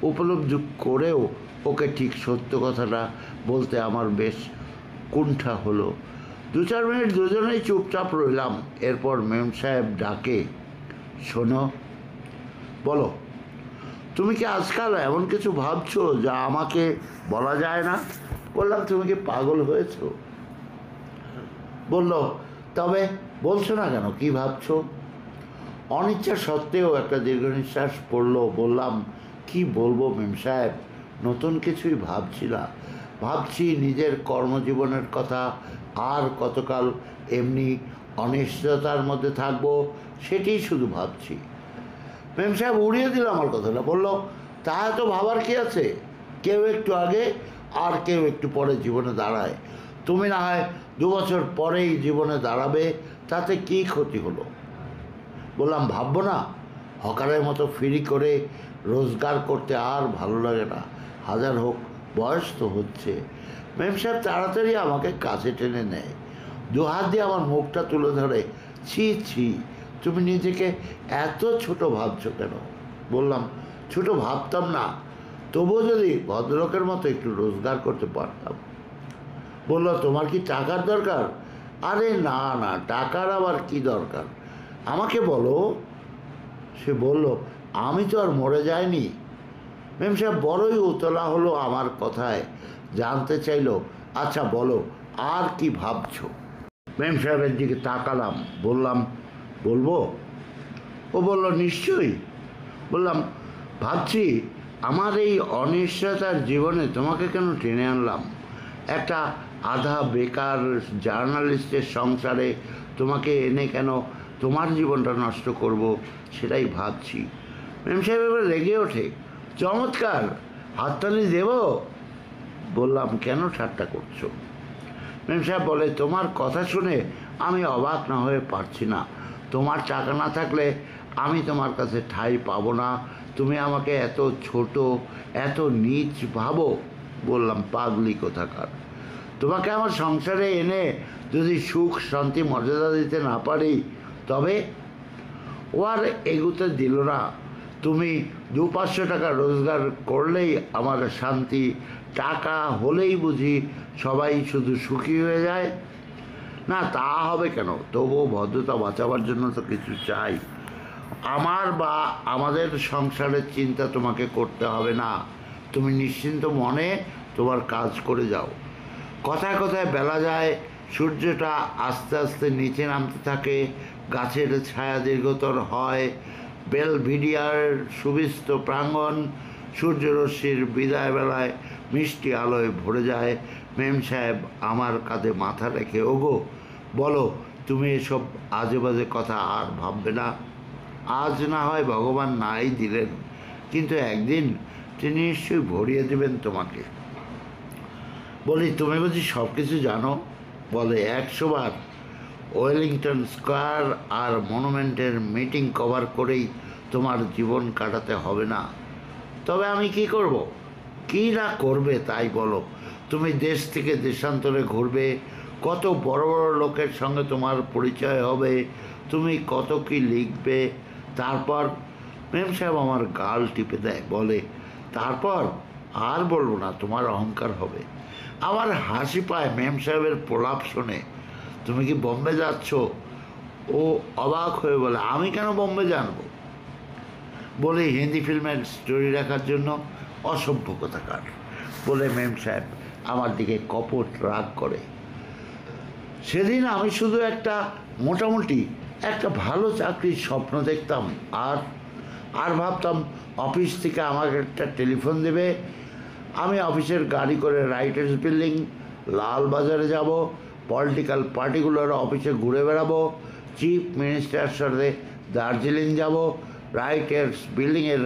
উপলব্ধি করেও ওকে ঠিক সত্য কথাটা বলতে আমার বেশ কুণ্ঠা হলো। 2-4 মিনিট দুজনেই চুপচাপ রইলাম। এরপর মেম সাহেব ডাকে, শোনো, বলো, তুমি কি আজকাল এমন কিছু ভাবছো যা আমাকে বলা যায় না? বললাম, তুমি কি পাগল হয়েছো? বলল, তবে বলছো না কেন, কি ভাবছো? অনিচ্ছা সত্ত্বেও একটা দীর্ঘ নিঃশ্বাস পড়ল। বললাম, কি বলবো মেম সাহেব, নতুন কিছুই ভাবছি না। ভাবছি নিজের কর্মজীবনের কথা, আর কতকাল এমনি অনিশ্চয়তার মধ্যে থাকবো সেটিই শুধু ভাবছি। মেম সাহেব উড়িয়ে দিল আমার কথাটা, বলল, তা তো ভাবার কি আছে? কেউ একটু আগে আর কেউ একটু পরে জীবনে দাঁড়ায়। তুমি না হয় 2 বছর পরেই জীবনে দাঁড়াবে, তাতে কী ক্ষতি হলো? বললাম, ভাববো না? হকারের মতো ফ্রি করে রোজগার করতে আর ভালো লাগে না, হাজার হোক বয়স তো হচ্ছে। মেম সাহেব তাড়াতাড়ি আমাকে কাছে টেনে নেয়, 2 হাত দিয়ে আমার মুখটা তুলে ধরে, ছি ছি, তুমি নিজেকে এত ছোট ভাবছো কেন? বললাম, ছোট ভাবতাম না, তবুও যদি ভদ্রলোকের মতো একটু রোজগার করতে পারতাম। বললো, তোমার কি টাকার দরকার? আরে না না, টাকার আবার কি দরকার, আমাকে বলো। সে বলল, আমি তো আর মরে যাইনি। মেম সাহেব বড়ই উতলা হলো আমার কথায়, জানতে চাইলো, আচ্ছা বলো, আর কি ভাবছো? মেম সাহেবের দিকে তাকালাম, বললাম, বলবো? ও বলল, নিশ্চয়ই। বললাম, ভাবছি আমার এই অনিশ্চয়তার জীবনে তোমাকে কেন টেনে আনলাম। একটা আধা বেকার জার্নালিস্টের সংসারে তোমাকে এনে কেন তোমার জীবনটা নষ্ট করব, সেটাই ভাবছি। মেম সাহেব এবার রেগে ওঠে, চমৎকার, হাততালি দেব? বললাম, কেন ঠাট্টা করছো? মেম সাহেব বলে, তোমার কথা শুনে আমি অবাক না হয়ে পারছি না। তোমার টাকা না থাকলে আমি তোমার কাছে ঠাঁই পাবো না। তুমি আমাকে এত ছোট, এত নীচ ভাবো। বললাম, পাগলি কোথাকার, তোমাকে আমার সংসারে এনে যদি সুখ শান্তি মর্যাদা দিতে না পারি, তবে? ও আর এগুতে দিল না। তুমি 200-500 টাকা রোজগার করলেই আমার শান্তি, টাকা হলেই বুঝি সবাই শুধু সুখী হয়ে যায়? না, তা হবে কেন, তবুও ভদ্রতা বাঁচাবার জন্য তো কিছু চাই। আমার বা আমাদের সংসারের চিন্তা তোমাকে করতে হবে না, তুমি নিশ্চিন্ত মনে তোমার কাজ করে যাও। কথায় কথায় বেলা যায়, সূর্যটা আস্তে আস্তে নিচে নামতে থাকে, গাছের ছায়া দীর্ঘতর হয়, বেলভিডিয়ার সুবিস্ত প্রাঙ্গণ সূর্যরশ্মির বিদায় বেলায় মিষ্টি আলোয় ভরে যায়। মেম সাহেব আমার কাঁধে মাথা রেখে, ওগো বলো, তুমি এসব আজে বাজে কথা আর ভাববে না। আজ না হয় ভগবান নাই দিলেন, কিন্তু একদিন তিনি নিশ্চয়ই ভরিয়ে দেবেন তোমাকে। বলি, তুমি বুঝি সব কিছু জানো? বলে, 100 বার। ওয়েলিংটন স্কোয়ার আর মনুমেন্টের মিটিং কভার করেই তোমার জীবন কাটাতে হবে না। তবে আমি কি করব? কি না করবে তাই বলো। তুমি দেশ থেকে দেশান্তরে ঘুরবে, কত বড় বড় লোকের সঙ্গে তোমার পরিচয় হবে, তুমি কত কি লিখবে। তারপর? মেম সাহেব আমার গাল টিপে দেয়, বলে, তারপর আর বলবো না, তোমার অহংকার হবে। আমার হাসি পায় মেম সাহেবের প্রলাপ শুনে। তুমি কি বোম্বে যাচ্ছ? ও অবাক হয়ে বলে, আমি কেন বোম্বে জানবো? বলে, হিন্দি ফিল্মের স্টোরি রাখার জন্য। অসভ্য কোথাকার, বলে মেম সাহেব আমার দিকে কপট রাগ করে। সেদিন আমি শুধু মোটামুটি একটা ভালো চাকরির স্বপ্ন দেখতাম, আর ভাবতাম অফিস থেকে আমাকে একটা টেলিফোন দেবে, আমি অফিসের গাড়ি করে রাইটার্স বিল্ডিং, লালবাজারে যাব, পলিটিক্যাল পার্টিগুলোর অফিসে ঘুরে বেড়াবো, চিফ মিনিস্টারের সাথে দার্জিলিং যাব, রাইটার্স বিল্ডিংয়ের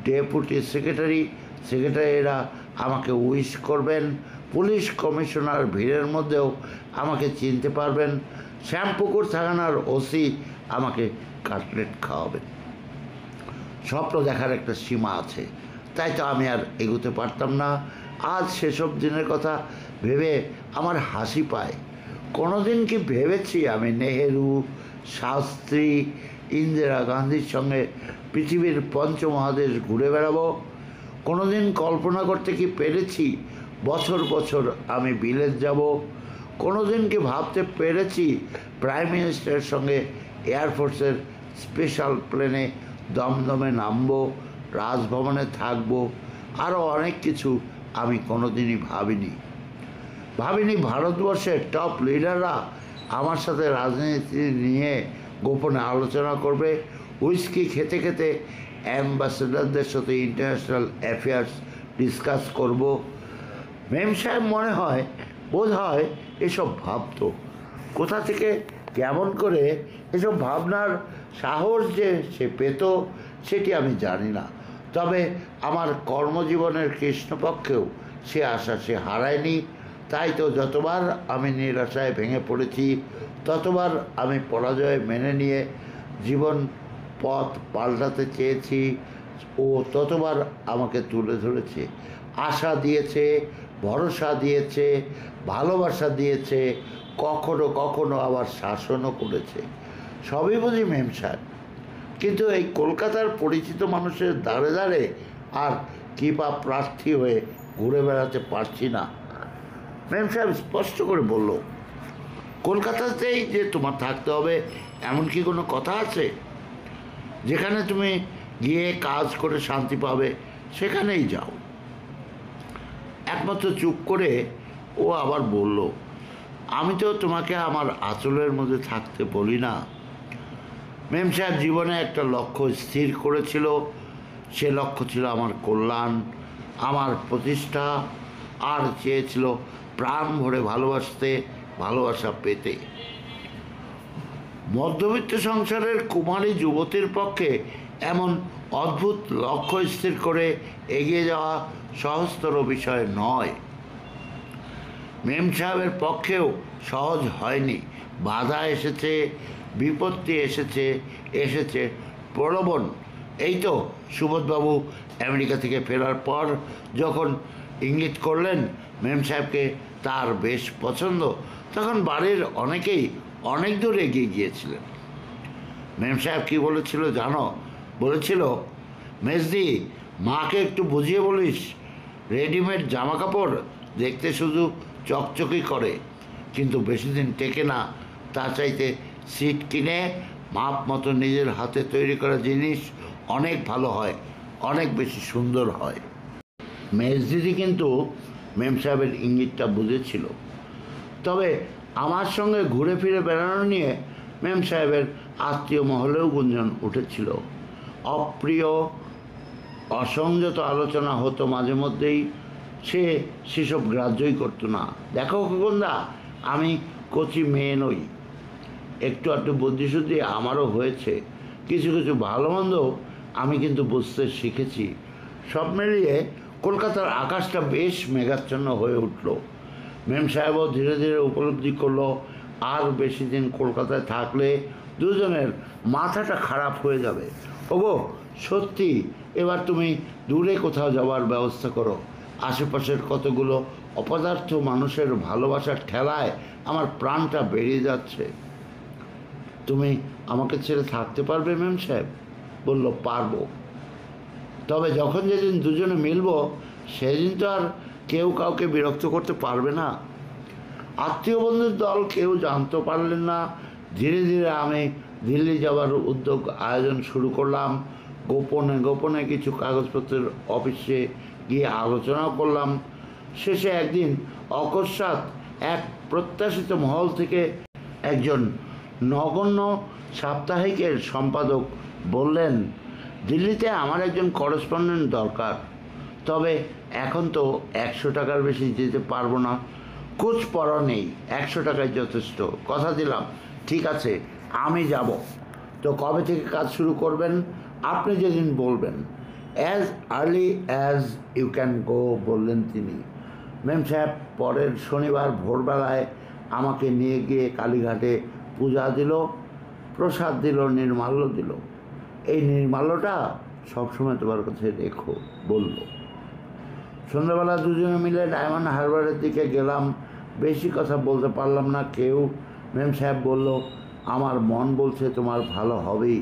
ডেপুটি সেক্রেটারিরা আমাকে উইশ করবেন, পুলিশ কমিশনার ভিড়ের মধ্যেও আমাকে চিনতে পারবেন, শ্যামপুকুর থানার ওসি আমাকে কাটলেট খাওয়াবেন। স্বপ্ন দেখার একটা সীমা আছে, তাই তো আমি আর এগোতে পারতাম না। আজ সেসব দিনের কথা ভেবে আমার হাসি পায়। কোনোদিন কি ভেবেছি আমি নেহেরু, শাস্ত্রী, ইন্দিরা গান্ধীর সঙ্গে পৃথিবীর পঞ্চমহাদেশ ঘুরে বেড়াবো? কোনোদিন কল্পনা করতে কি পেরেছি বছর বছর আমি বিলেত যাব? কোনোদিন কি ভাবতে পেরেছি প্রাইম মিনিস্টারের সঙ্গে এয়ারফোর্সের স্পেশাল প্লেনে দমদমে নামবো, রাজভবনে থাকবো? আরও অনেক কিছু আমি কোনোদিনই ভাবিনি ভারতবর্ষের টপ লিডাররা আমার সাথে রাজনীতি নিয়ে গোপনে আলোচনা করবে, হুইস্কি খেতে খেতে অ্যাম্বাসেডারদের সাথে ইন্টারন্যাশনাল অ্যাফেয়ার্স ডিসকাস করব। মেম সাহেব মনে হয় বোধ হয় এসব ভাবতো। কোথা থেকে কেমন করে এসব ভাবনার সাহস যে সে পেত সেটি আমি জানি না। তবে আমার কর্মজীবনের কৃষ্ণপক্ষেও সে আশা সে হারায়নি। তাই তো যতবার আমি নিরাশায় ভেঙে পড়েছি, ততবার আমি পরাজয় মেনে নিয়ে জীবন পথ পাল্টাতে চেয়েছি, ও ততবার আমাকে তুলে ধরেছে, আশা দিয়েছে, ভরসা দিয়েছে, ভালোবাসা দিয়েছে, কখনো কখনো আবার শাসনও করেছে। সবই বুঝি মেম সাহেব, কিন্তু এই কলকাতার পরিচিত মানুষের দ্বারে দ্বারে আর কৃপা প্রার্থী হয়ে ঘুরে বেড়াতে পারছি না। মেম সাহেব স্পষ্ট করে বলল, কলকাতাতেই যে তোমার থাকতে হবে এমন কি কোনো কথা আছে? যেখানে তুমি গিয়ে কাজ করে শান্তি পাবে সেখানেই যাও। একমাত্র চুপ করে ও আবার বলল, আমি তো তোমাকে আমার আঁচলের মধ্যে থাকতে বলি না। মেম সাহেব জীবনে একটা লক্ষ্য স্থির করেছিল। সে লক্ষ্য ছিল আমার কল্যাণ, আমার প্রতিষ্ঠা, আর চেয়েছিল প্রাণ ভরে ভালোবাসতে, ভালোবাসা পেতে। মধ্যবিত্ত সংসারের কুমারী যুবতীর পক্ষে এমন অদ্ভুত লক্ষ্য স্থির করে এগিয়ে যাওয়া সহজতর বিষয় নয়। মেম সাহেবের পক্ষেও সহজ হয়নি। বাধা এসেছে, বিপত্তি এসেছে প্রলোভন। এই তো সুবোধবাবু আমেরিকা থেকে ফেরার পর যখন ইঙ্গিত করলেন মেম সাহেবকে তার বেশ পছন্দ, তখন বাড়ির অনেকেই অনেক দূর এগিয়ে গিয়েছিলেন। মেম সাহেব কী বলেছিল জানো? বলেছিল, মেজদি, মাকে একটু বুঝিয়ে বলিস, রেডিমেড জামা কাপড় দেখতে শুধু চকচকি করে, কিন্তু বেশি দিন টেকে না। তা চাইতে সিট কিনে মাপ মতো নিজের হাতে তৈরি করা জিনিস অনেক ভালো হয়, অনেক বেশি সুন্দর হয়। মেজদিদি কিন্তু মেম সাহেবের ইঙ্গিতটা বুঝেছিল। তবে আমার সঙ্গে ঘুরে ফিরে বেড়ানো নিয়ে মেম সাহেবের আত্মীয় মহলেও গুঞ্জন উঠেছিল। অপ্রিয় অসংযত আলোচনা হতো মাঝে মধ্যেই। সেসব গ্রাহ্যই করতো না। দেখো খোকনদা, আমি কচি মেয়ে নই, একটু একটু বুদ্ধিশুদ্ধি আমারও হয়েছে, কিছু কিছু ভালো মন্দ আমি কিন্তু বুঝতে শিখেছি। সব মিলিয়ে কলকাতার আকাশটা বেশ মেঘাচ্ছন্ন হয়ে উঠল। মেম সাহেবও ধীরে ধীরে উপলব্ধি করলো আর বেশি দিন কলকাতায় থাকলে দুজনের মাথাটা খারাপ হয়ে যাবে। ওগো সত্যি, এবার তুমি দূরে কোথাও যাওয়ার ব্যবস্থা করো। আশেপাশের কতগুলো অপদার্থ মানুষের ভালোবাসার ঠেলায় আমার প্রাণটা বেরিয়ে যাচ্ছে। তুমি আমাকে ছেড়ে থাকতে পারবে মেম সাহেব? বলল, পারবো। তবে যখন যেদিন দুজনে মিলবো সেদিন তো আর কেউ কাউকে বিরক্ত করতে পারবে না। আত্মীয় বন্ধুর দল কেউ জানতে পারলেন না। ধীরে ধীরে আমি দিল্লি যাওয়ার উদ্যোগ আয়োজন শুরু করলাম। গোপনে গোপনে কিছু কাগজপত্রের অফিসে গিয়ে আলোচনাও করলাম। শেষে একদিন অকস্মাৎ এক প্রত্যাশিত মহল থেকে একজন নগণ্য সাপ্তাহিকের সম্পাদক বললেন, দিল্লিতে আমার একজন করেসপন্ডেন্ট দরকার। তবে এখন তো 100 টাকার বেশি যেতে পারবো না। কুছ পড়া নেই, 100 টাকায় যথেষ্ট। কথা দিলাম, ঠিক আছে, আমি যাব। তো কবে থেকে কাজ শুরু করবেন? আপনি যেদিন বলবেন। As early as you can go, বললেন তিনি। মেম সাহেব পরের শনিবার ভোরবেলায় আমাকে নিয়ে গিয়ে কালীঘাটে পূজা দিল, প্রসাদ দিল, নির্মাল্য দিল। এই নির্মাল্যটা সবসময় তোমার কাছে রেখো, বলল। সন্ধ্যাবেলা দুজনে মিলে ডায়মন্ড হারবারের দিকে গেলাম। বেশি কথা বলতে পারলাম না কেউ। মেম সাহেব বলল, আমার মন বলছে তোমার ভালো হবেই।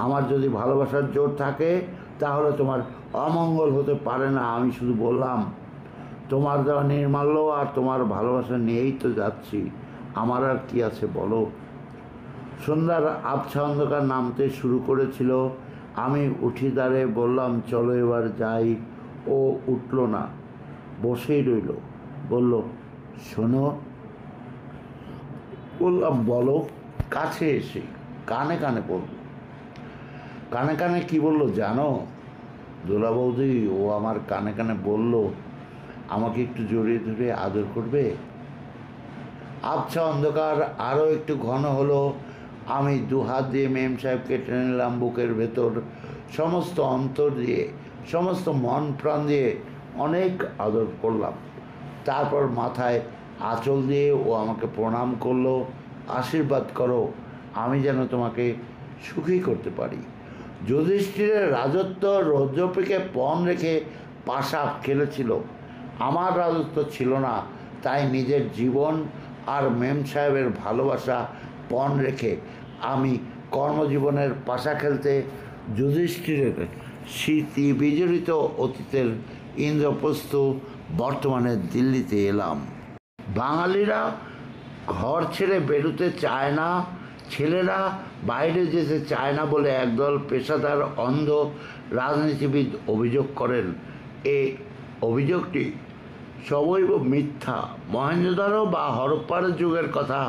আমার যদি ভালোবাসার জোর থাকে তাহলে তোমার অমঙ্গল হতে পারে না। আমি শুধু বললাম, তোমার দেওয়া নির্মাল্য আর তোমার ভালোবাসা নিয়েই তো যাচ্ছি, আমার আর কি আছে বলো। সন্ধ্যার আবছা অন্ধকার নামতে শুরু করেছিল। আমি উঠি দাঁড়ে বললাম, চলো এবার যাই। ও উঠল না, বসেই রইল। বলল, শোনো। বললাম, বলো। কাছে এসে কানে কানে বলল। কানে কানে কি বলল জানো দোলা বৌদি? ও আমার কানে কানে বলল, আমাকে একটু জড়িয়ে ধরে আদর করবে। আবছা অন্ধকার আরও একটু ঘন হলো। আমি দুহাত দিয়ে মেম সাহেবকে টেনে নিলাম বুকের ভেতর। সমস্ত অন্তর দিয়ে, সমস্ত মন প্রাণ দিয়ে অনেক আদর করলাম। তারপর মাথায় আঁচল দিয়ে ও আমাকে প্রণাম করলো। আশীর্বাদ করো, আমি যেন তোমাকে সুখী করতে পারি। যুধিষ্ঠিরের রাজত্ব রৌদ্রপীকে পণ রেখে পাশা খেলেছিল, আমার রাজত্ব ছিল না। তাই নিজের জীবন আর মেম সাহেবের ভালোবাসা পণ রেখে আমি কর্মজীবনের পাশা খেলতে যুধিষ্ঠিরের স্মৃতি বিজড়িত অতীতের ইন্দ্রপ্রস্থ বর্তমানে দিল্লিতে এলাম। বাঙালিরা ঘর ছেড়ে বেরোতে চায় না, ছেলেরা বাইরে যেতে চায় না বলে একদল পেশাদার অন্ধ রাজনীতিবিদ অভিযোগ করেন। এই অভিযোগটি সবৈব মিথ্যা। মহেঞ্জোদারো বা হরপ্পার যুগের কথা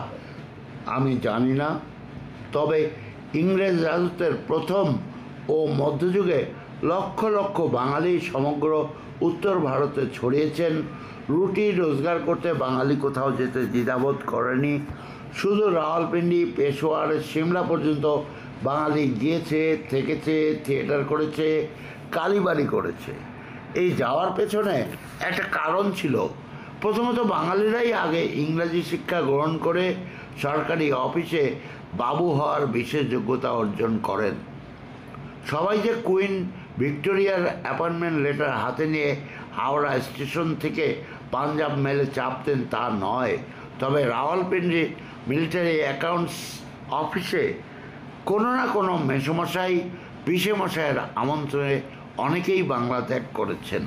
আমি জানি না, তবে ইংরেজ রাজত্বের প্রথম ও মধ্যযুগে লক্ষ লক্ষ বাঙালি সমগ্র উত্তর ভারতে ছড়িয়েছেন। রুটি রোজগার করতে বাঙালি কোথাও যেতে দ্বিধাবোধ করেনি। শুধু রাওয়ালপিন্ডি, পেশোয়ার, সিমলা পর্যন্ত বাঙালি গিয়েছে, থেকেছে, থিয়েটার করেছে, কালীবাড়ি করেছে। এই যাওয়ার পেছনে একটা কারণ ছিল। প্রথমত বাঙালিরাই আগে ইংরাজি শিক্ষা গ্রহণ করে সরকারি অফিসে বাবু হওয়ার বিশেষ যোগ্যতা অর্জন করেন। সবাই যে কুইন ভিক্টোরিয়ার অ্যাপয়েন্টমেন্ট লেটার হাতে নিয়ে হাওড়া স্টেশন থেকে পাঞ্জাব মেলে চাপতেন তা নয়, তবে রাওয়ালপিন্ডি মিলিটারি অ্যাকাউন্টস অফিসে কোনো না কোনো মেসোমশাই, পিসেমশাইয়ের আমন্ত্রণে অনেকেই বাংলা ত্যাগ করেছেন।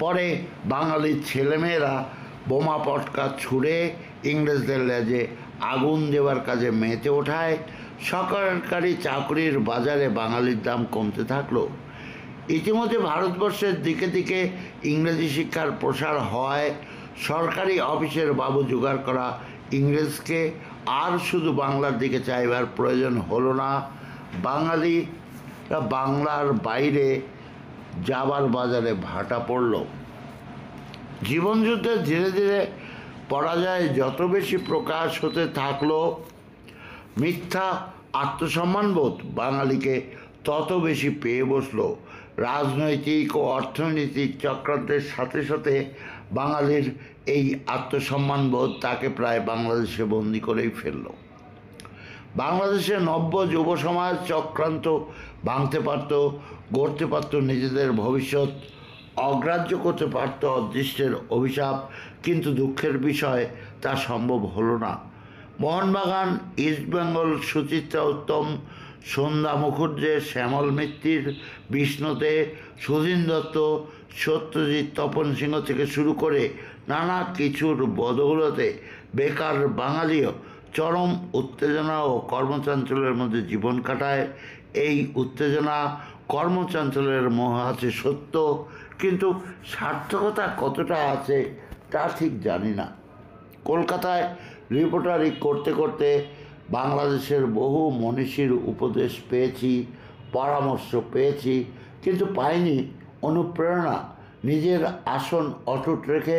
পরে বাঙালির ছেলেমেয়েরা বোমা পটকা ছুঁড়ে ইংরেজদের লেজে আগুন দেওয়ার কাজে মেতে ওঠায় সরকারি চাকরির বাজারে বাঙালির দাম কমতে থাকলো। ইতিমধ্যে ভারতবর্ষের দিকে দিকে ইংরেজি শিক্ষার প্রসার হওয়ায় সরকারি অফিসের বাবু জোগাড় করা ইংরেজকে আর শুধু বাংলার দিকে চাইবার প্রয়োজন হলো না। বাঙালিরা বাংলার বাইরে যাবার বাজারে ভাটা পড়ল। জীবনযুদ্ধে ধীরে ধীরে পরাজয় যত বেশি প্রকাশ হতে থাকলো, মিথ্যা আত্মসম্মানবোধ বাঙালিকে তত বেশি পেয়ে বসলো। রাজনৈতিক ও অর্থনৈতিক চক্রান্তের সাথে সাথে বাঙালির এই আত্মসম্মানবোধ তাকে প্রায় বাংলাদেশে বন্দি করেই ফেলল। বাংলাদেশে নব্য যুব সমাজ চক্রান্ত ভাঙতে পারত, গড়তে পারত নিজেদের ভবিষ্যৎ, অগ্রাহ্য করতে পারত অদৃষ্টের অভিশাপ, কিন্তু দুঃখের বিষয় তা সম্ভব হলো না। মোহনবাগান, ইস্টবেঙ্গল, সুচিত্রা উত্তম, সন্ধ্যা মুখুজ্জে, শ্যামল মিত্তির, বিষ্ণুতে, সুধীন দত্ত, সত্যজিৎ, তপন সিংহ থেকে শুরু করে নানা কিছুর বদৌলতে বেকার বাঙালিও চরম উত্তেজনা ও কর্মচাঞ্চল্যের মধ্যে জীবন কাটায়। এই উত্তেজনা কর্মচাঞ্চল্যের মোহ আছে সত্য, কিন্তু সার্থকতা কতটা আছে তা ঠিক জানি না। কলকাতায় রিপোর্টারি করতে করতে বাংলাদেশের বহু মনীষীর উপদেশ পেয়েছি, পরামর্শ পেয়েছি, কিন্তু পাইনি অনুপ্রেরণা। নিজের আসন অটুট রেখে,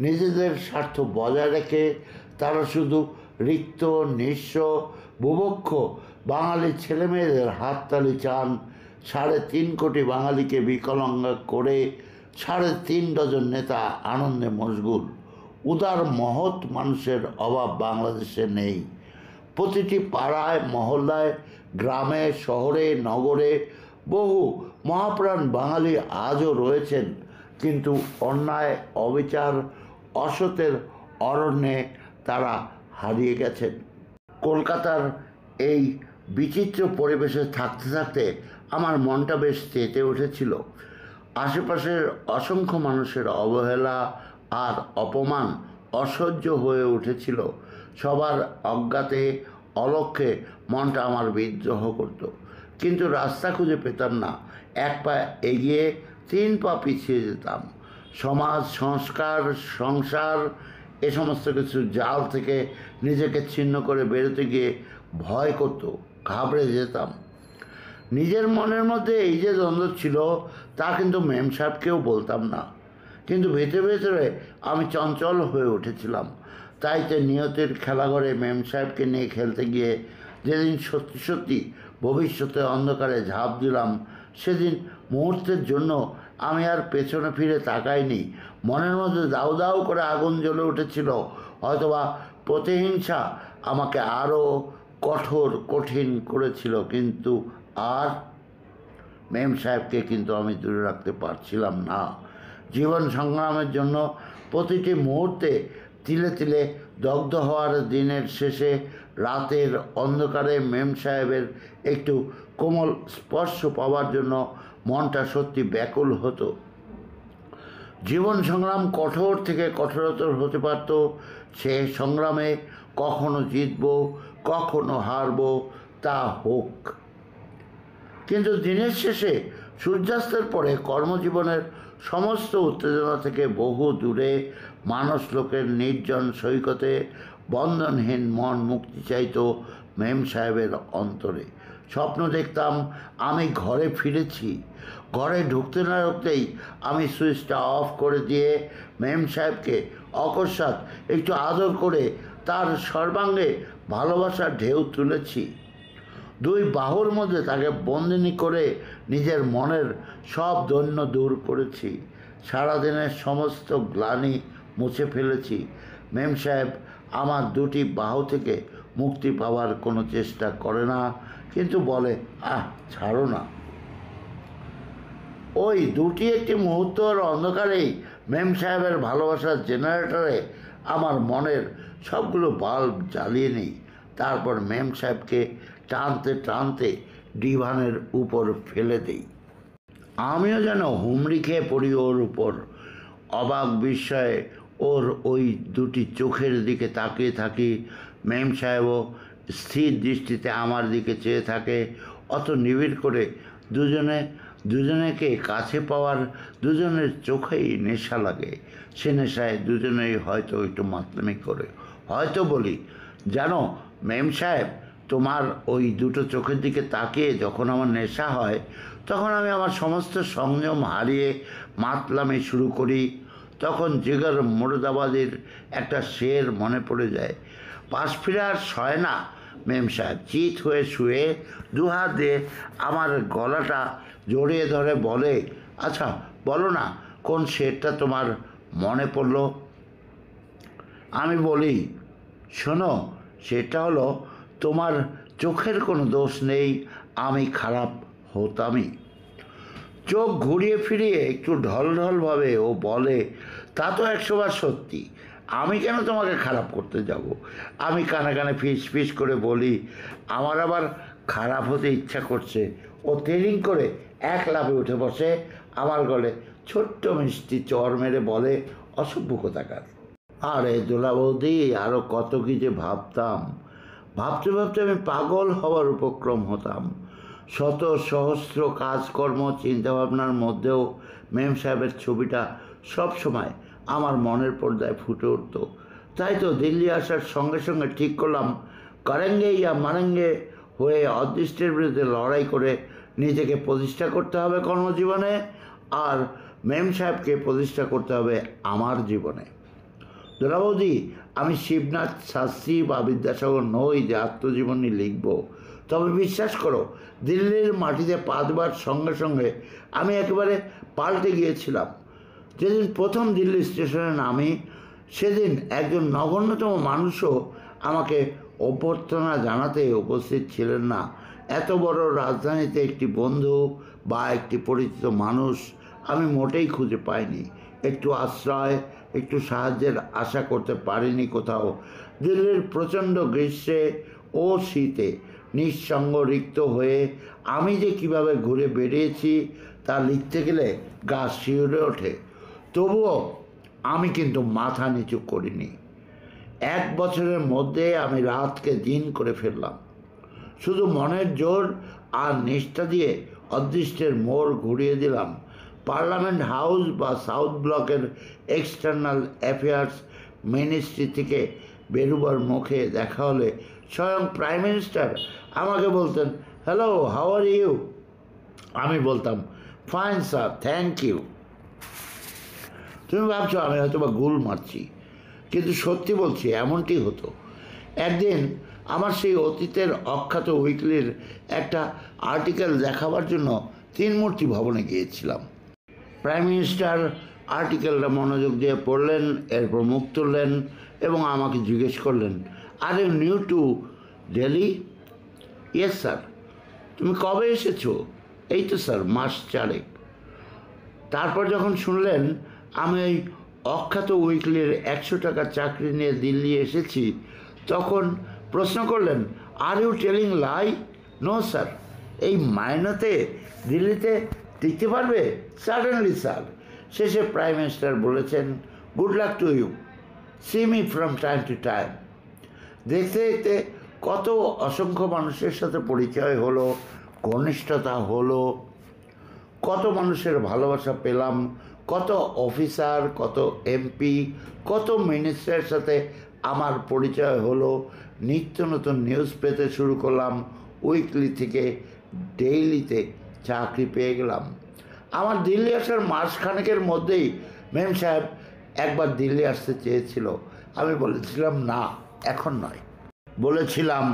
নিজেদের স্বার্থ বজায় রেখে তারা শুধু রিক্ত, নিঃস্ব, বুভক্ষ বাঙালি ছেলেমেয়েদের হাততালি চান। 3.5 কোটি বাঙালিকে বিকলাঙ্গ করে 3.5 ডজন নেতা আনন্দে মশগুল। উদার মহৎ মানুষের অভাব বাংলাদেশে নেই। প্রতিটি পাড়ায়, মহল্লায়, গ্রামে, শহরে, নগরে বহু মহাপ্রাণ বাঙালি আজও রয়েছেন, কিন্তু অন্যায়, অবিচার, অসতের অরণ্যে তারা হারিয়ে গেছেন। কলকাতার এই বিচিত্র পরিবেশে থাকতে থাকতে আমার মনটা বেশ চেতে উঠেছিল। আশেপাশের অসংখ্য মানুষের অবহেলা আর অপমান অসহ্য হয়ে উঠেছিল। সবার অজ্ঞাতে, অলক্ষ্যে মনটা আমার বিদ্রোহ করত, কিন্তু রাস্তা খুঁজে পেতাম না। 1 পা এগিয়ে 3 পা পিছিয়ে যেতাম। সমাজ, সংস্কার, সংসার এ সমস্ত কিছু জাল থেকে নিজেকে ছিন্ন করে বেরোতে গিয়ে ভয় করত, ঘাবড়ে যেতাম। নিজের মনের মধ্যে এই যে দ্বন্দ্ব ছিল তা কিন্তু মেম সাহেবকেও বলতাম না, কিন্তু ভেতরে ভেতরে আমি চঞ্চল হয়ে উঠেছিলাম। তাই তো নিয়তির খেলাঘরে মেম সাহেবকে নিয়ে খেলতে গিয়ে যেদিন সত্যি সত্যি ভবিষ্যতে অন্ধকারে ঝাঁপ দিলাম, সেদিন মুহূর্তের জন্য আমি আর পেছনে ফিরে তাকাইনি। মনের মধ্যে দাউ দাউ করে আগুন জ্বলে উঠেছিল। হয়তোবা প্রতিহিংসা আমাকে আরও কঠিন করেছিল, কিন্তু আর মেম সাহেবকে কিন্তু আমি দূরে রাখতে পারছিলাম না। জীবন সংগ্রামের জন্য প্রতিটি মুহূর্তে তিলে তিলে দগ্ধ হওয়ার দিনের শেষে রাতের অন্ধকারে মেম সাহেবের একটু কোমল স্পর্শ পাওয়ার জন্য মনটা সত্যি ব্যাকুল হতো। জীবন সংগ্রাম কঠোর থেকে কঠোরতর হতে পারত। সে সংগ্রামে কখনো জিতব, কখনো হারব, তা হোক। কিন্তু দিনের শেষে সূর্যাস্তের পরে কর্মজীবনের সমস্ত উত্তেজনা থেকে বহু দূরে মানুষ লোকের নির্জন সৈকতে বন্ধনহীন মন মুক্তি চাইত মেম সাহেবের অন্তরে। স্বপ্ন দেখতাম আমি ঘরে ফিরেছি। ঘরে ঢুকতে না ঢুকতেই আমি সুইচটা অফ করে দিয়ে মেম সাহেবকে অকস্মাৎ একটু আদর করে তার সর্বাঙ্গে ভালোবাসার ঢেউ তুলেছি। দুই বাহুর মধ্যে তাকে বন্দিনী করে নিজের মনের সব দৈন্য দূর করেছি। সারাদিনের সমস্ত গ্লানি মুছে ফেলেছি। মেম সাহেব আমার দুটি বাহু থেকে মুক্তি পাওয়ার কোনো চেষ্টা করে না, কিন্তু বলে, ছাড়ো না। ওই দুটি একটি মুহূর্তর অন্ধকারেই মেম সাহেবের ভালোবাসার জেনারেটরে আমার মনের সবগুলো বাল্ব জ্বালিয়ে নিই। তারপর মেম সাহেবকে টানতে টানতে ডিভানের উপর ফেলে দিই। আমিও যেন হুমড়ি খেয়ে পড়ি ওর উপর। অবাক বিস্ময়ে ওর ওই দুটি চোখের দিকে তাকিয়ে থাকি। মেম সাহেবও স্থির দৃষ্টিতে আমার দিকে চেয়ে থাকে। অত নিবিড় করে দুজনেকে কাছে পাওয়ার দুজনের চোখেই নেশা লাগে। সে নেশায় দুজনেই হয়তো একটু মাতলামি করে। হয়তো বলি, জানো মেম সাহেব, তোমার ওই দুটো চোখের দিকে তাকিয়ে যখন আমার নেশা হয়, তখন আমি আমার সমস্ত সংযম হারিয়ে মাতলামি শুরু করি। তখন জিগর মুর্দাবাদির একটা শের মনে পড়ে যায়। পাশ ফিরে আর সয় না মেম সাহেব চিত হয়ে শুয়ে দুহাত দিয়ে আমার গলাটা জড়িয়ে ধরে বলে, আচ্ছা বলো না, কোন শেরটা তোমার মনে পড়লো? আমি বলি, শোনো, সেটা হলো, তোমার চোখের কোনো দোষ নেই, আমি খারাপ হতামই। চোখ ঘুরিয়ে ফিরিয়ে একটু ঢলঢলভাবে ও বলে, তা তো 100বার সত্যি, আমি কেন তোমাকে খারাপ করতে যাব? আমি কানে কানে ফিস ফিস করে বলি, আমার আবার খারাপ হতে ইচ্ছা করছে। ও তেরিং করে এক লাফে উঠে বসে আমার গলে ছোট্ট মিষ্টি চর মেরে বলে, অসভ্য কোথাকার। আরে দোলা বৌদি, আরও কত কি যে ভাবতাম। ভাবতে ভাবতে আমি পাগল হওয়ার উপক্রম হতাম। শত সহস্র কাজকর্ম চিন্তাভাবনার মধ্যেও মেম সাহেবের ছবিটা সবসময় আমার মনের পর্দায় ফুটে উঠত। তাই তো দিল্লি আসার সঙ্গে সঙ্গে ঠিক করলাম, করেঙ্গে ইয়া মারেঙ্গে হয়ে অদৃষ্টের বিরুদ্ধে লড়াই করে নিজেকে প্রতিষ্ঠা করতে হবে কর্মজীবনে, আর মেম সাহেবকে প্রতিষ্ঠা করতে হবে আমার জীবনে। দোলাবৌদি, আমি শিবনাথ শাস্ত্রী বা বিদ্যাসাগর নই যে আত্মজীবনী লিখব। তবে বিশ্বাস করো, দিল্লির মাটিতে পা দেবার সঙ্গে সঙ্গে আমি একেবারে পাল্টে গিয়েছিলাম। যেদিন প্রথম দিল্লি স্টেশনে নামি, সেদিন একজন নগণ্যতম মানুষও আমাকে অভ্যর্থনা জানাতে উপস্থিত ছিলেন না। এত বড় রাজধানীতে একটি বন্ধু বা একটি পরিচিত মানুষ আমি মোটেই খুঁজে পাইনি। একটু আশ্রয়, একটু সাহায্যের আশা করতে পারিনি কোথাও। দিল্লির প্রচণ্ড গ্রীষ্মে ও শীতে নিঃসঙ্গ রিক্ত হয়ে আমি যে কিভাবে ঘুরে বেরিয়েছি তা লিখতে গেলে গা শিউরে ওঠে। তবুও আমি কিন্তু মাথা নিচু করিনি। 1 বছরের মধ্যে আমি রাতকে দিন করে ফেললাম। শুধু মনের জোর আর নিষ্ঠা দিয়ে অদৃষ্টের মোড় ঘুরিয়ে দিলাম। পার্লামেন্ট হাউস বা সাউথ ব্লকের এক্সটার্নাল অ্যাফেয়ার্স মিনিস্ট্রি থেকে বেরুবার মুখে দেখা হলে স্বয়ং প্রাইম মিনিস্টার আমাকে বলতেন, হ্যালো, হাউ আর ইউ? আমি বলতাম, ফাইন স্যার, থ্যাংক ইউ। তুমি ভাবছো আমি হয়তো বা গুল মারছি, কিন্তু সত্যি বলছি, এমনটি হতো। একদিন আমার সেই অতীতের অখ্যাত উইকলির একটা আর্টিকেল দেখাবার জন্য তিনমূর্তি ভবনে গিয়েছিলাম। প্রাইম মিনিস্টার আর্টিকেলটা মনোযোগ দিয়ে পড়লেন, এরপর মুখ তুললেন এবং আমাকে জিজ্ঞেস করলেন, are you new to Delhi? Yes sir. তুমি কবে এসেছো? এই তো স্যার, মাস 4। তারপর যখন শুনলেন আমি ওই অখ্যাত উইকলির 100 টাকার চাকরি নিয়ে দিল্লি এসেছি, তখন প্রশ্ন করলেন, are you telling lie? No sir. এই মাইনাতে দিল্লিতে টিকতে পারবে? Suddenly sir. শেষে প্রাইম মিনিস্টার বলেছেন, good luck to you, see me from time to time. দেখতে দেখতে কত অসংখ্য মানুষের সাথে পরিচয় হলো, ঘনিষ্ঠতা হলো, কত মানুষের ভালোবাসা পেলাম, কত অফিসার, কত এমপি, কত মিনিস্টারের সাথে আমার পরিচয় হলো। নিত্য নতুন নিউজ পেতে শুরু করলাম, উইকলি থেকে ডেইলিতে চাকরি পেয়ে গেলাম। আমার দিল্লি আসার মাসখানেকের মধ্যেই মেম সাহেব একবার দিল্লি আসতে চেয়েছিল। আমি বলেছিলাম না, এখন নয়। বলেছিলাম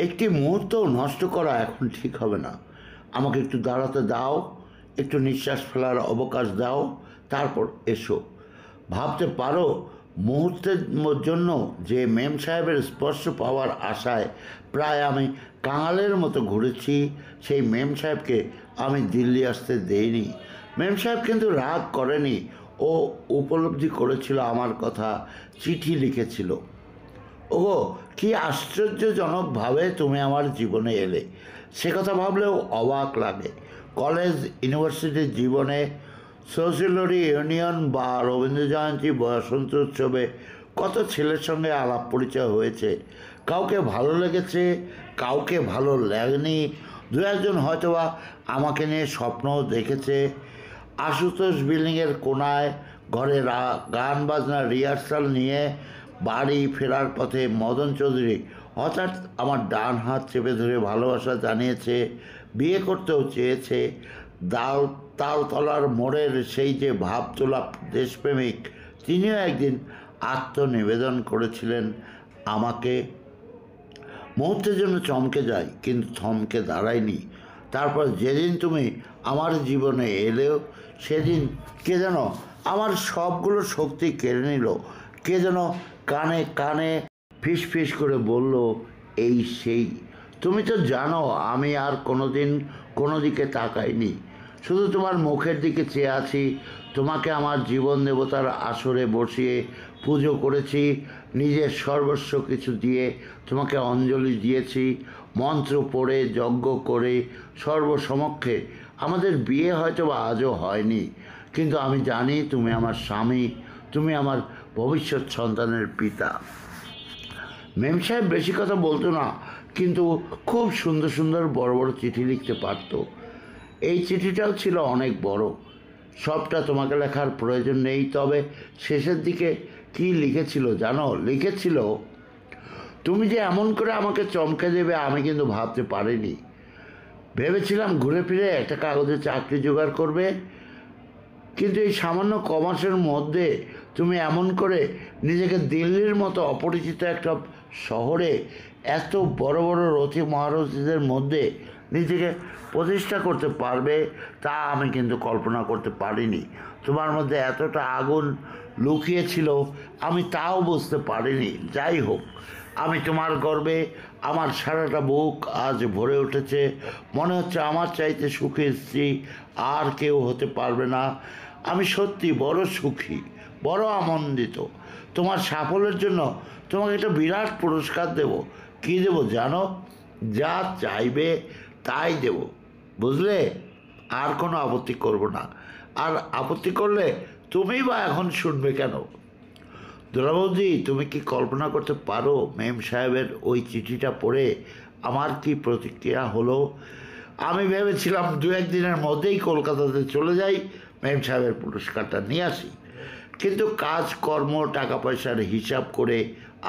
একটি মুহূর্ত নষ্ট করা এখন ঠিক হবে না, আমাকে একটু দাঁড়াতে দাও, একটু নিঃশ্বাস ফেলার অবকাশ দাও, তারপর এসো। ভাবতে পারো মুহূর্তের জন্য যে মেম সাহেবের স্পর্শ পাওয়ার আশায় প্রায় আমি কাঙালের মতো ঘুরেছি, সেই মেম সাহেবকে আমি দিল্লি আসতে দেইনি। মেম সাহেব কিন্তু রাগ করেনি, ও উপলব্ধি করেছিল আমার কথা, চিঠি লিখেছিল। ওগো, কি আশ্চর্যজনকভাবে তুমি আমার জীবনে এলে, সে কথা ভাবলেও অবাক লাগে। কলেজ ইউনিভার্সিটির জীবনে, সোশিয়োলজি ইউনিয়ন বা রবীন্দ্র জয়ন্তী, বসন্ত উৎসবে কত ছেলের সঙ্গে আলাপ পরিচয় হয়েছে। কাউকে ভালো লেগেছে, কাউকে ভালো লাগেনি। দু একজন হয়তোবা আমাকে নিয়ে স্বপ্নও দেখেছে। আশুতোষ বিল্ডিংয়ের কোনায় ঘরে গান বাজনার রিহার্সাল নিয়ে বাড়ি ফেরার পথে মদন চৌধুরী হঠাৎ আমার ডান হাত চেপে ধরে ভালোবাসা জানিয়েছে, বিয়ে করতেও চেয়েছে। তালতলার মোড়ের সেই যে ভাব তোলা দেশপ্রেমিক, তিনিও একদিন আত্মনিবেদন করেছিলেন আমাকে। মুহূর্তের জন্য চমকে যাই, কিন্তু থমকে দাঁড়ায়নি। তারপর যেদিন তুমি আমার জীবনে এলেও, সেদিন কে যেন আমার সবগুলো শক্তি কেড়ে নিল। কে যেন কানে কানে ফিস ফিস করে বলল, এই সেই। তুমি তো জানো আমি আর কোনোদিন কোনো দিকে তাকাইনি, শুধু তোমার মুখের দিকে চেয়ে আছি। তোমাকে আমার জীবন দেবতার আসরে বসিয়ে পুজো করেছি, নিজের সর্বস্ব কিছু দিয়ে তোমাকে অঞ্জলি দিয়েছি, মন্ত্র পড়ে যজ্ঞ করে সর্বসমক্ষে। আমাদের বিয়ে হয়তো বা আজও হয়নি, কিন্তু আমি জানি তুমি আমার স্বামী, তুমি আমার ভবিষ্যৎ সন্তানের পিতা। মেম সাহেব বেশি কথা বলতো না, কিন্তু খুব সুন্দর সুন্দর বড় বড় চিঠি লিখতে পারতো। এই চিঠিটাও ছিল অনেক বড়, সবটা তোমাকে লেখার প্রয়োজন নেই। তবে শেষের দিকে কি লিখেছিল জানো? লিখেছিল, তুমি যে এমন করে আমাকে চমকে দেবে আমি কিন্তু ভাবতে পারিনি। ভেবেছিলাম ঘুরে ফিরে একটা কাগজে চাকরি জোগাড় করবে, কিন্তু এই সামান্য কমাসের মধ্যে তুমি এমন করে নিজেকে দিল্লির মতো অপরিচিত একটা শহরে এত বড় বড় রথী মহারথীদের মধ্যে নিজেকে প্রতিষ্ঠা করতে পারবে, তা আমি কিন্তু কল্পনা করতে পারিনি। তোমার মধ্যে এতটা আগুন লুকিয়েছিল আমি তাও বুঝতে পারিনি। যাই হোক, আমি তোমার গর্বে আমার সারাটা বুক আজ ভরে উঠেছে। মনে হচ্ছে আমার চাইতে সুখী স্ত্রী আর কেউ হতে পারবে না। আমি সত্যি বড় সুখী, বড় আনন্দিত। তোমার সাফল্যের জন্য তোমাকে একটা বিরাট পুরস্কার দেব। কী দেব জানো? যা চাইবে তাই দেব, বুঝলে? আর কোনো আপত্তি করব না। আর আপত্তি করলে তুমি বা এখন শুনবে কেন? দুলাবৌদি, তুমি কি কল্পনা করতে পারো মেম সাহেবের ওই চিঠিটা পড়ে আমার কি প্রতিক্রিয়া হলো? আমি ভেবেছিলাম দু একদিনের মধ্যেই কলকাতাতে চলে যাই, মেম সাহেবের পুরস্কারটা নিয়ে আসি। কিন্তু কাজকর্ম, টাকা পয়সার হিসাব করে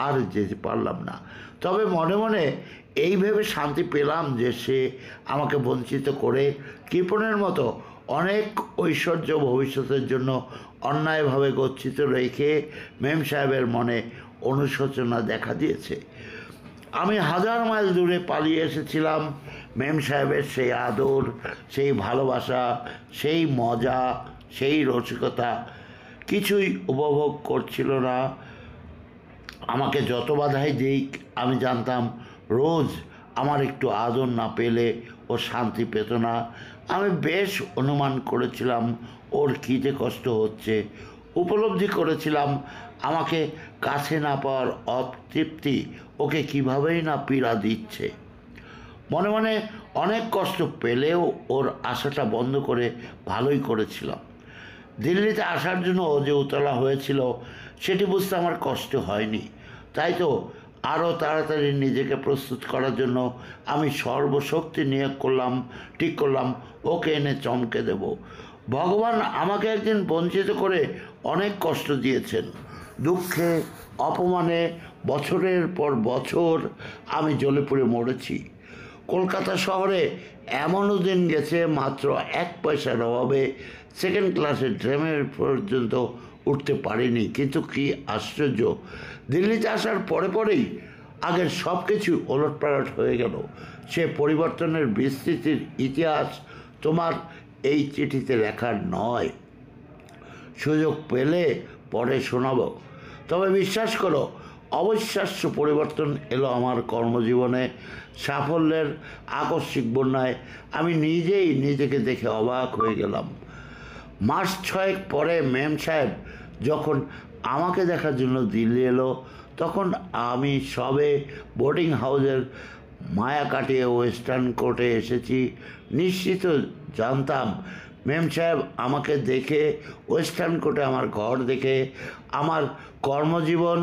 আর যেতে পারলাম না। তবে মনে মনে এই ভেবে শান্তি পেলাম যে সে আমাকে বঞ্চিত করে কৃপণের মতো অনেক ঐশ্বর্য ভবিষ্যতের জন্য অন্যায়ভাবে গচ্ছিত রেখে মেম সাহেবের মনে অনুশোচনা দেখা দিয়েছে। আমি হাজার মাইল দূরে পালিয়ে এসেছিলাম, মেম সাহেবের সেই আদর, সেই ভালোবাসা, সেই মজা, সেই রসিকতা কিছুই উপভোগ করছিল না। আমাকে যত বাধাই দিক, আমি জানতাম রোজ আমার একটু আদর না পেলে ও শান্তি পেত না। আমি বেশ অনুমান করেছিলাম ওর কী যে কষ্ট হচ্ছে। ও উপলব্ধি করেছিলাম আমাকে কাছে না পাওয়ার অতৃপ্তি ওকে কীভাবেই না পীড়া দিচ্ছে। মনে মনে অনেক কষ্ট পেলেও ওর আশাটা বন্ধ করে ভালোই করেছিলাম। দিল্লিতে আসার জন্য ও যে উতলা হয়েছিল সেটি বুঝতে আমার কষ্ট হয়নি। তাই তো আরও তাড়াতাড়ি নিজেকে প্রস্তুত করার জন্য আমি সর্বশক্তি নিয়োগ করলাম, ঠিক করলাম ওকে এনে চমকে দেব। ভগবান আমাকে একদিন বঞ্চিত করে অনেক কষ্ট দিয়েছেন। দুঃখে, অপমানে বছরের পর বছর আমি জ্বলে পুড়ে মরেছি। কলকাতা শহরে এমনও দিন গেছে মাত্র 1 পয়সার অভাবে সেকেন্ড ক্লাসের ট্রেনের পর্যন্ত উঠতে পারিনি। কিন্তু কি আশ্চর্য, দিল্লিতে আসার পরে পরেই আগের সব কিছু ওলটপালট হয়ে গেল। সে পরিবর্তনের বিস্তৃতির ইতিহাস তোমার এই চিঠিতে লেখার নয়। সুযোগ পেলে পরে শোনাব। তবে বিশ্বাস করো, অবিশ্বাস্য পরিবর্তন এলো আমার কর্মজীবনে। সাফল্যের আকস্মিক বন্যায় আমি নিজেই নিজেকে দেখে অবাক হয়ে গেলাম। মাস 6 পরে মেম সাহেব যখন আমাকে দেখার জন্য দিল্লি এলো, তখন আমি সবে বোর্ডিং হাউসের মায়া কাটিয়ে ওয়েস্টার্ন কোর্টে এসেছি। নিশ্চিত জানতাম মেম সাহেব আমাকে দেখে, ওয়েস্টার্ন কোর্টে আমার ঘর দেখে, আমার কর্মজীবন,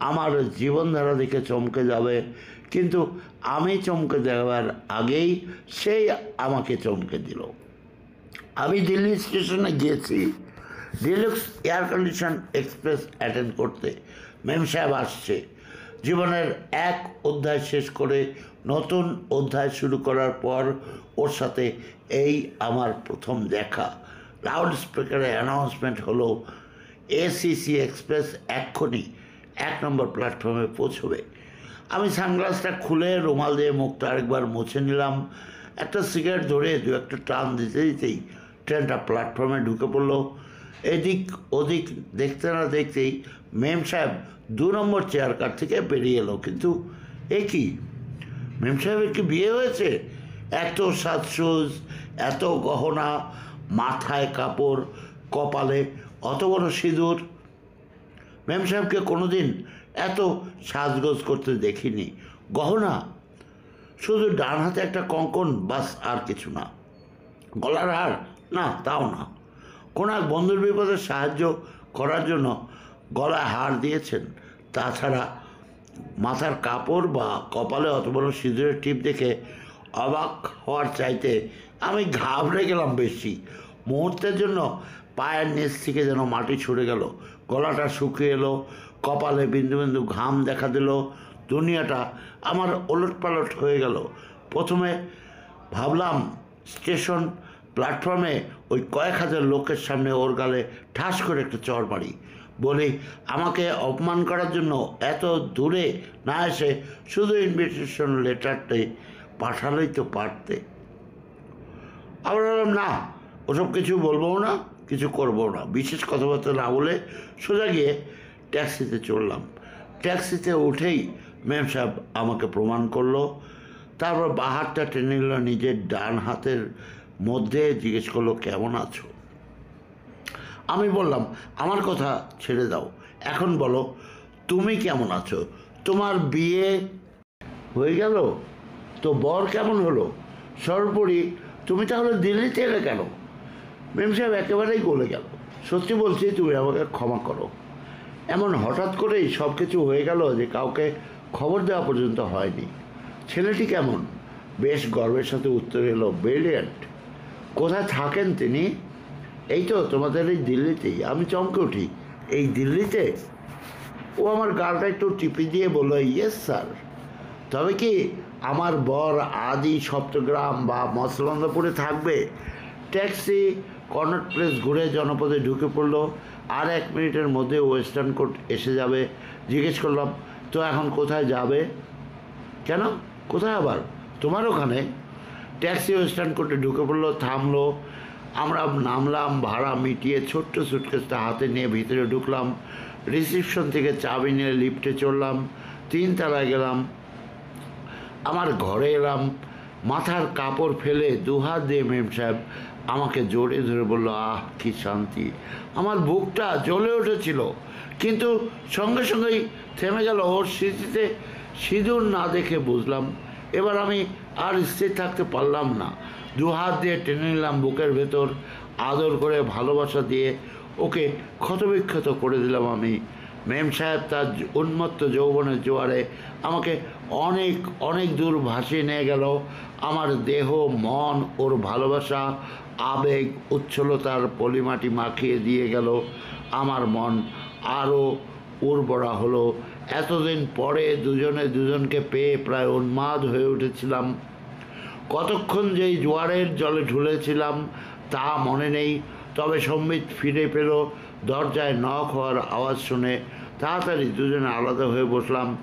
আমার জীবনধারা দেখে চমকে যাবে। কিন্তু আমি চমকে দেওয়ার আগেই সেই আমাকে চমকে দিল। আমি দিল্লি স্টেশনে গিয়েছি ডিলুক্স এয়ার কন্ডিশন এক্সপ্রেস অ্যাটেন্ড করতে। মেম সাহেব আসছে। জীবনের এক অধ্যায় শেষ করে নতুন অধ্যায় শুরু করার পর ওর সাথে এই আমার প্রথম দেখা। লাউড স্পিকারে অ্যানাউন্সমেন্ট হলো, এসিসি এক্সপ্রেস এক্ষুনি 1 নম্বর প্ল্যাটফর্মে পৌঁছবে। আমি সানগ্লাসটা খুলে রুমাল দিয়ে মুখটা আরেকবার মুছে নিলাম। একটা সিগারেট ধরে 2-1টা টান দিতে দিতেই ট্রেনটা প্ল্যাটফর্মে ঢুকে পড়লো। এদিক ওদিক দেখতে না দেখতেই মেম সাহেব 2 নম্বর চেয়ার কার থেকে বেরিয়ে এলো। কিন্তু এ কি, মেম সাহেবের কি বিয়ে হয়েছে? এত সাজসুজ, এত গহনা, মাথায় কাপড়, কপালে অত বড় সিঁদুর। মেম সাহেবকে কোনোদিন এত সাজগোজ করতে দেখিনি। গহনা শুধু ডান হাতে একটা কঙ্কন, বাস, আর কিছু না। গলার হার না, তাও না। কোনো এক বন্ধুর বিপদে সাহায্য করার জন্য গলায় হার দিয়েছেন। তাছাড়া মাথার কাপড় বা কপালে অত বড় সিঁদুরের টিপ দেখে অবাক হওয়ার চাইতে আমি ঘাবড়ে গেলাম বেশি। মুহূর্তের জন্য পায়ের নিচ থেকে যেন মাটি ছুড়ে গেল। গলাটা শুকিয়ে এলো, কপালে বিন্দু বিন্দু ঘাম দেখা দিল। দুনিয়াটা আমার ওলটপালট হয়ে গেল। প্রথমে ভাবলাম স্টেশন প্ল্যাটফর্মে ওই কয়েক হাজার লোকের সামনে ওর গালে ঠাস করে একটা চড় মারি, বলি আমাকে অপমান করার জন্য এত দূরে না এসে শুধু ইনভিটেশন লেটারটাই পাঠালেই তো পারতে। আবার বললাম না, ওসব কিছু বলবো না, কিছু করবো না। বিশেষ কথাবার্তা না বলে সোজা গিয়ে ট্যাক্সিতে চড়লাম। ট্যাক্সিতে উঠেই মেম সাহেব আমাকে প্রমাণ করলো। তারপর বাহারটা টেনে নিল নিজের ডান হাতের মধ্যে, জিজ্ঞেস করলো কেমন আছো। আমি বললাম আমার কথা ছেড়ে দাও, এখন বলো তুমি কেমন আছো? তোমার বিয়ে হয়ে গেল তো বর কেমন হলো? সর্বোপরি তুমি তাহলে দিল্লিতে এলে কেন? মেম সাহেব একেবারেই গলে গেল। সত্যি বলছি, তুমি আমাকে ক্ষমা করো। এমন হঠাৎ করেই সব কিছু হয়ে গেল যে কাউকে খবর দেওয়া পর্যন্ত হয়নি। ছেলেটি কেমন? বেশ গর্বের সাথে উত্তর এলো, ব্রিলিয়ান্ট। কোথায় থাকেন তিনি? এই তো তোমাদের এই দিল্লিতেই। আমি চমকে উঠি, এই দিল্লিতে? ও আমার গালটা একটু টিপি দিয়ে বলল, ইয়েস স্যার। তবে কি আমার বর আদি সপ্তগ্রাম বা মসলন্দপুরে থাকবে? ট্যাক্সি কর্নাট প্লেস ঘুরে জনপদে ঢুকে পড়লো। আর 1 মিনিটের মধ্যে ওয়েস্টার্ন কোর্ট এসে যাবে। জিজ্ঞেস করলাম, তো এখন কোথায় যাবে? কেন, কোথায় আবার? তোমার ওখানে। ট্যাক্সি ওয়েস্টার্ন কোর্টে ঢুকে পড়লো, থামলো। আমরা নামলাম, ভাড়া মিটিয়ে ছোট্ট সুটকেসটা হাতে নিয়ে ভিতরে ঢুকলাম। রিসিপশন থেকে চাবি নিয়ে লিফটে চড়লাম, 3 তলায় গেলাম। আমার ঘরে এলাম। মাথার কাপড় ফেলে 2 হাত দিয়ে মেম সাহেব আমাকে জড়িয়ে ধরে বলল, আহ কি শান্তি। আমার বুকটা জ্বলে উঠেছিল, কিন্তু সঙ্গে সঙ্গেই থেমে গেল। ওর স্মৃতিতে সিঁদুর না দেখে বুঝলাম এবার আমি আর স্থির থাকতে পারলাম না। দু হাত দিয়ে টেনে নিলাম বুকের ভেতর, আদর করে ভালোবাসা দিয়ে ওকে ক্ষতবিক্ষত করে দিলাম আমি। মেম সাহেব তার উন্মত্ত যৌবনের জোয়ারে আমাকে অনেক অনেক দূর ভাসিয়ে নিয়ে গেল। আমার দেহ মন ওর ভালোবাসা আবেগ উচ্ছলতার পলিমাটি মাখিয়ে দিয়ে গেল। আমার মন আরও উর্বরা হলো। এতদিন পরে দুজনে দুজনকে পেয়ে প্রায় উন্মাদ হয়ে উঠেছিলাম। কতক্ষণ যেই জোয়ারের জলে ঢুলেছিলাম তা মনে নেই, তবে সম্বিত ফিরে পেল দরজায় নক হওয়ার আওয়াজ শুনে। তাড়াতাড়ি দুজনে আলাদা হয়ে বসলাম।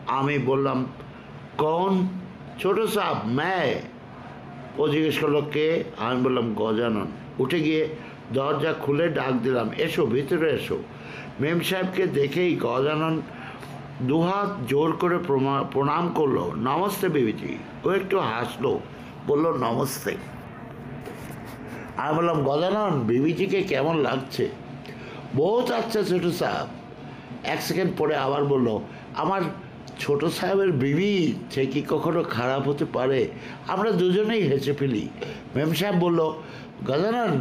আমি বললাম, কৌন? ছোটো সাহ ম্যায়। ও জিজ্ঞেস করলো, কে? আমি বললাম, গজানন। উঠে গিয়ে দরজা খুলে ডাক দিলাম, এসো ভিতরে এসো। মেম সাহেবকে দেখেই গজানন দুহাত জোর করে প্রণাম করলো। নমস্তে বিবিজি। ও একটু হাসলো, বললো, নমস্তে। আমি বললাম, গজানন বিবিজিকে কেমন লাগছে? বহুত আচ্ছা ছোটো সাহেব। এক সেকেন্ড পরে আবার বলল, আমার ছোট সাহেবের বিবি সে কি কখনো খারাপ হতে পারে? আমরা দুজনেই হেসে ফেলি। মেম সাহেব বলল, গজানন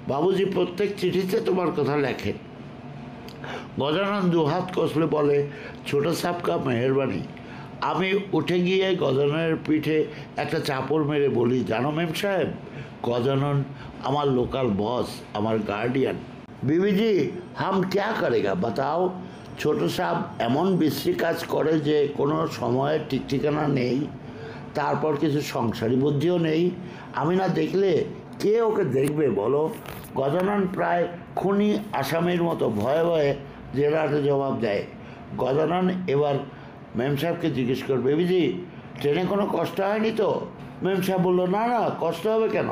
বাবুজি প্রত্যেক চিঠিতে তোমার কথা লেখেন। গজানন দু হাত কষলে বলে, ছোটো সাহেব কা মেহরবানি। আমি উঠে গিয়ে গজাননের পিঠে একটা চাপড় মেরে বলি, জানো মেম সাহেব, গজানন আমার লোকাল বস, আমার গার্ডিয়ান। বিবিজি হাম ক্যা করেগা বাতাও। ছোটো সাহেব এমন বিশ্রী কাজ করে যে কোনো সময়ের ঠিক ঠিকানা নেই, তারপর কিছু সংসারী বুদ্ধিও নেই। আমি না দেখলে কে ওকে দেখবে বলো? গজানন প্রায় খুনি আসামির মতো ভয়ে ভয়ে জেরাতে জবাব দেয়। গজানন এবার মেম সাহেবকে জিজ্ঞেস করবে, বেবিজি ট্রেনে কোনো কষ্ট হয়নি তো? মেম সাহেব বললো, না না, কষ্ট হবে কেন?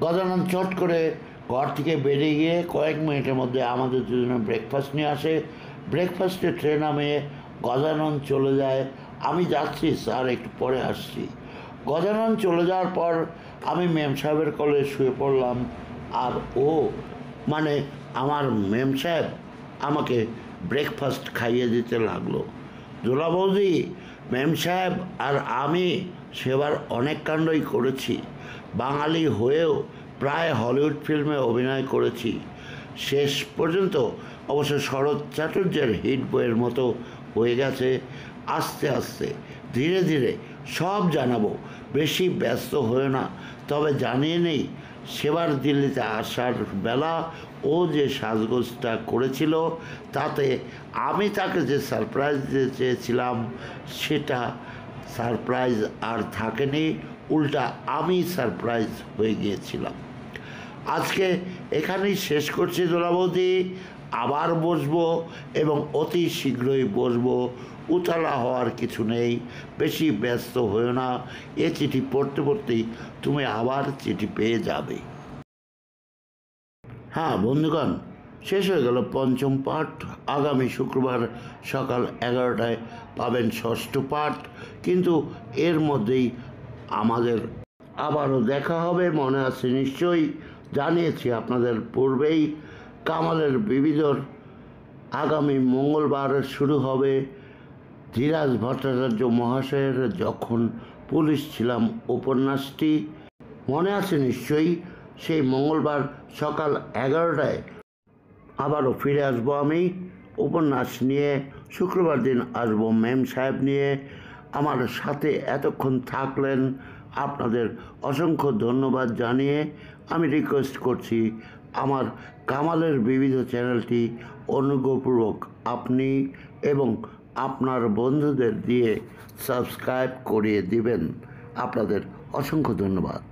গজানন চট করে ঘর থেকে বেরিয়ে গিয়ে কয়েক মিনিটের মধ্যে আমাদের দুজনে ব্রেকফাস্ট নিয়ে আসে। ব্রেকফাস্টে ট্রে নামিয়ে গজানন চলে যায়। আমি যাচ্ছি স্যার, একটু পরে আসছি। গজানন চলে যাওয়ার পর আমি মেম সাহেবের কোলে শুয়ে পড়লাম। আর ও মানে আমার মেম সাহেব আমাকে ব্রেকফাস্ট খাইয়ে দিতে লাগলো। দোলা বৌদি, মেম সাহেব আর আমি সেবার অনেক কাণ্ডই করেছি। বাঙালি হয়েও প্রায় হলিউড ফিল্মে অভিনয় করেছি। শেষ পর্যন্ত অবশ্য শরৎ চাটুর্যের হিট বইয়ের মতো হয়ে গেছে। আস্তে আস্তে ধীরে ধীরে সব জানাবো, বেশি ব্যস্ত হয়ে না। তবে জানিয়ে নেই, সেবার দিল্লিতে আসার বেলা ও যে সাজগোজটা করেছিল তাতে আমি তাকে যে সারপ্রাইজ দিতে চেয়েছিলাম সেটা সারপ্রাইজ আর থাকেনি, উল্টা আমি সারপ্রাইজ হয়ে গিয়েছিলাম। আজকে এখানেই শেষ করছি দোলা বৌদি। আবার বসবো এবং অতি শীঘ্রই বসবো। উতলা হওয়ার কিছু নেই, বেশি ব্যস্ত হয়েও না। এ চিঠি পড়তে পড়তেই তুমি আবার চিঠি পেয়ে যাবে। হ্যাঁ বন্ধুগণ, শেষ হয়ে গেল পঞ্চম পাঠ। আগামী শুক্রবার সকাল 11টায় পাবেন ষষ্ঠ পাঠ। কিন্তু এর মধ্যেই আমাদের আবারও দেখা হবে, মনে আছে নিশ্চয়ই। জানিয়েছি আপনাদের পূর্বেই, কামালের বিবিধর আগামী মঙ্গলবার শুরু হবে। ধীরাজ ভট্টাচার্য মহাশয়ের যখন পুলিশ ছিলাম উপন্যাসটি মনে আছে নিশ্চয়ই। সেই মঙ্গলবার সকাল 11টায় আবারও ফিরে আসবো আমি উপন্যাস নিয়ে। শুক্রবার দিন আসবো মেম সাহেব নিয়ে। আমার সাথে এতক্ষণ থাকলেন, আপনাদের অসংখ্য ধন্যবাদ জানিয়ে আমি রিকোয়েস্ট করছি আমার কামালের বিবিধ চ্যানেলটি অনুগ্রহপূর্বক আপনি এবং আপনার বন্ধুদের দিয়ে সাবস্ক্রাইব করিয়ে দিবেন। আপনাদের অসংখ্য ধন্যবাদ।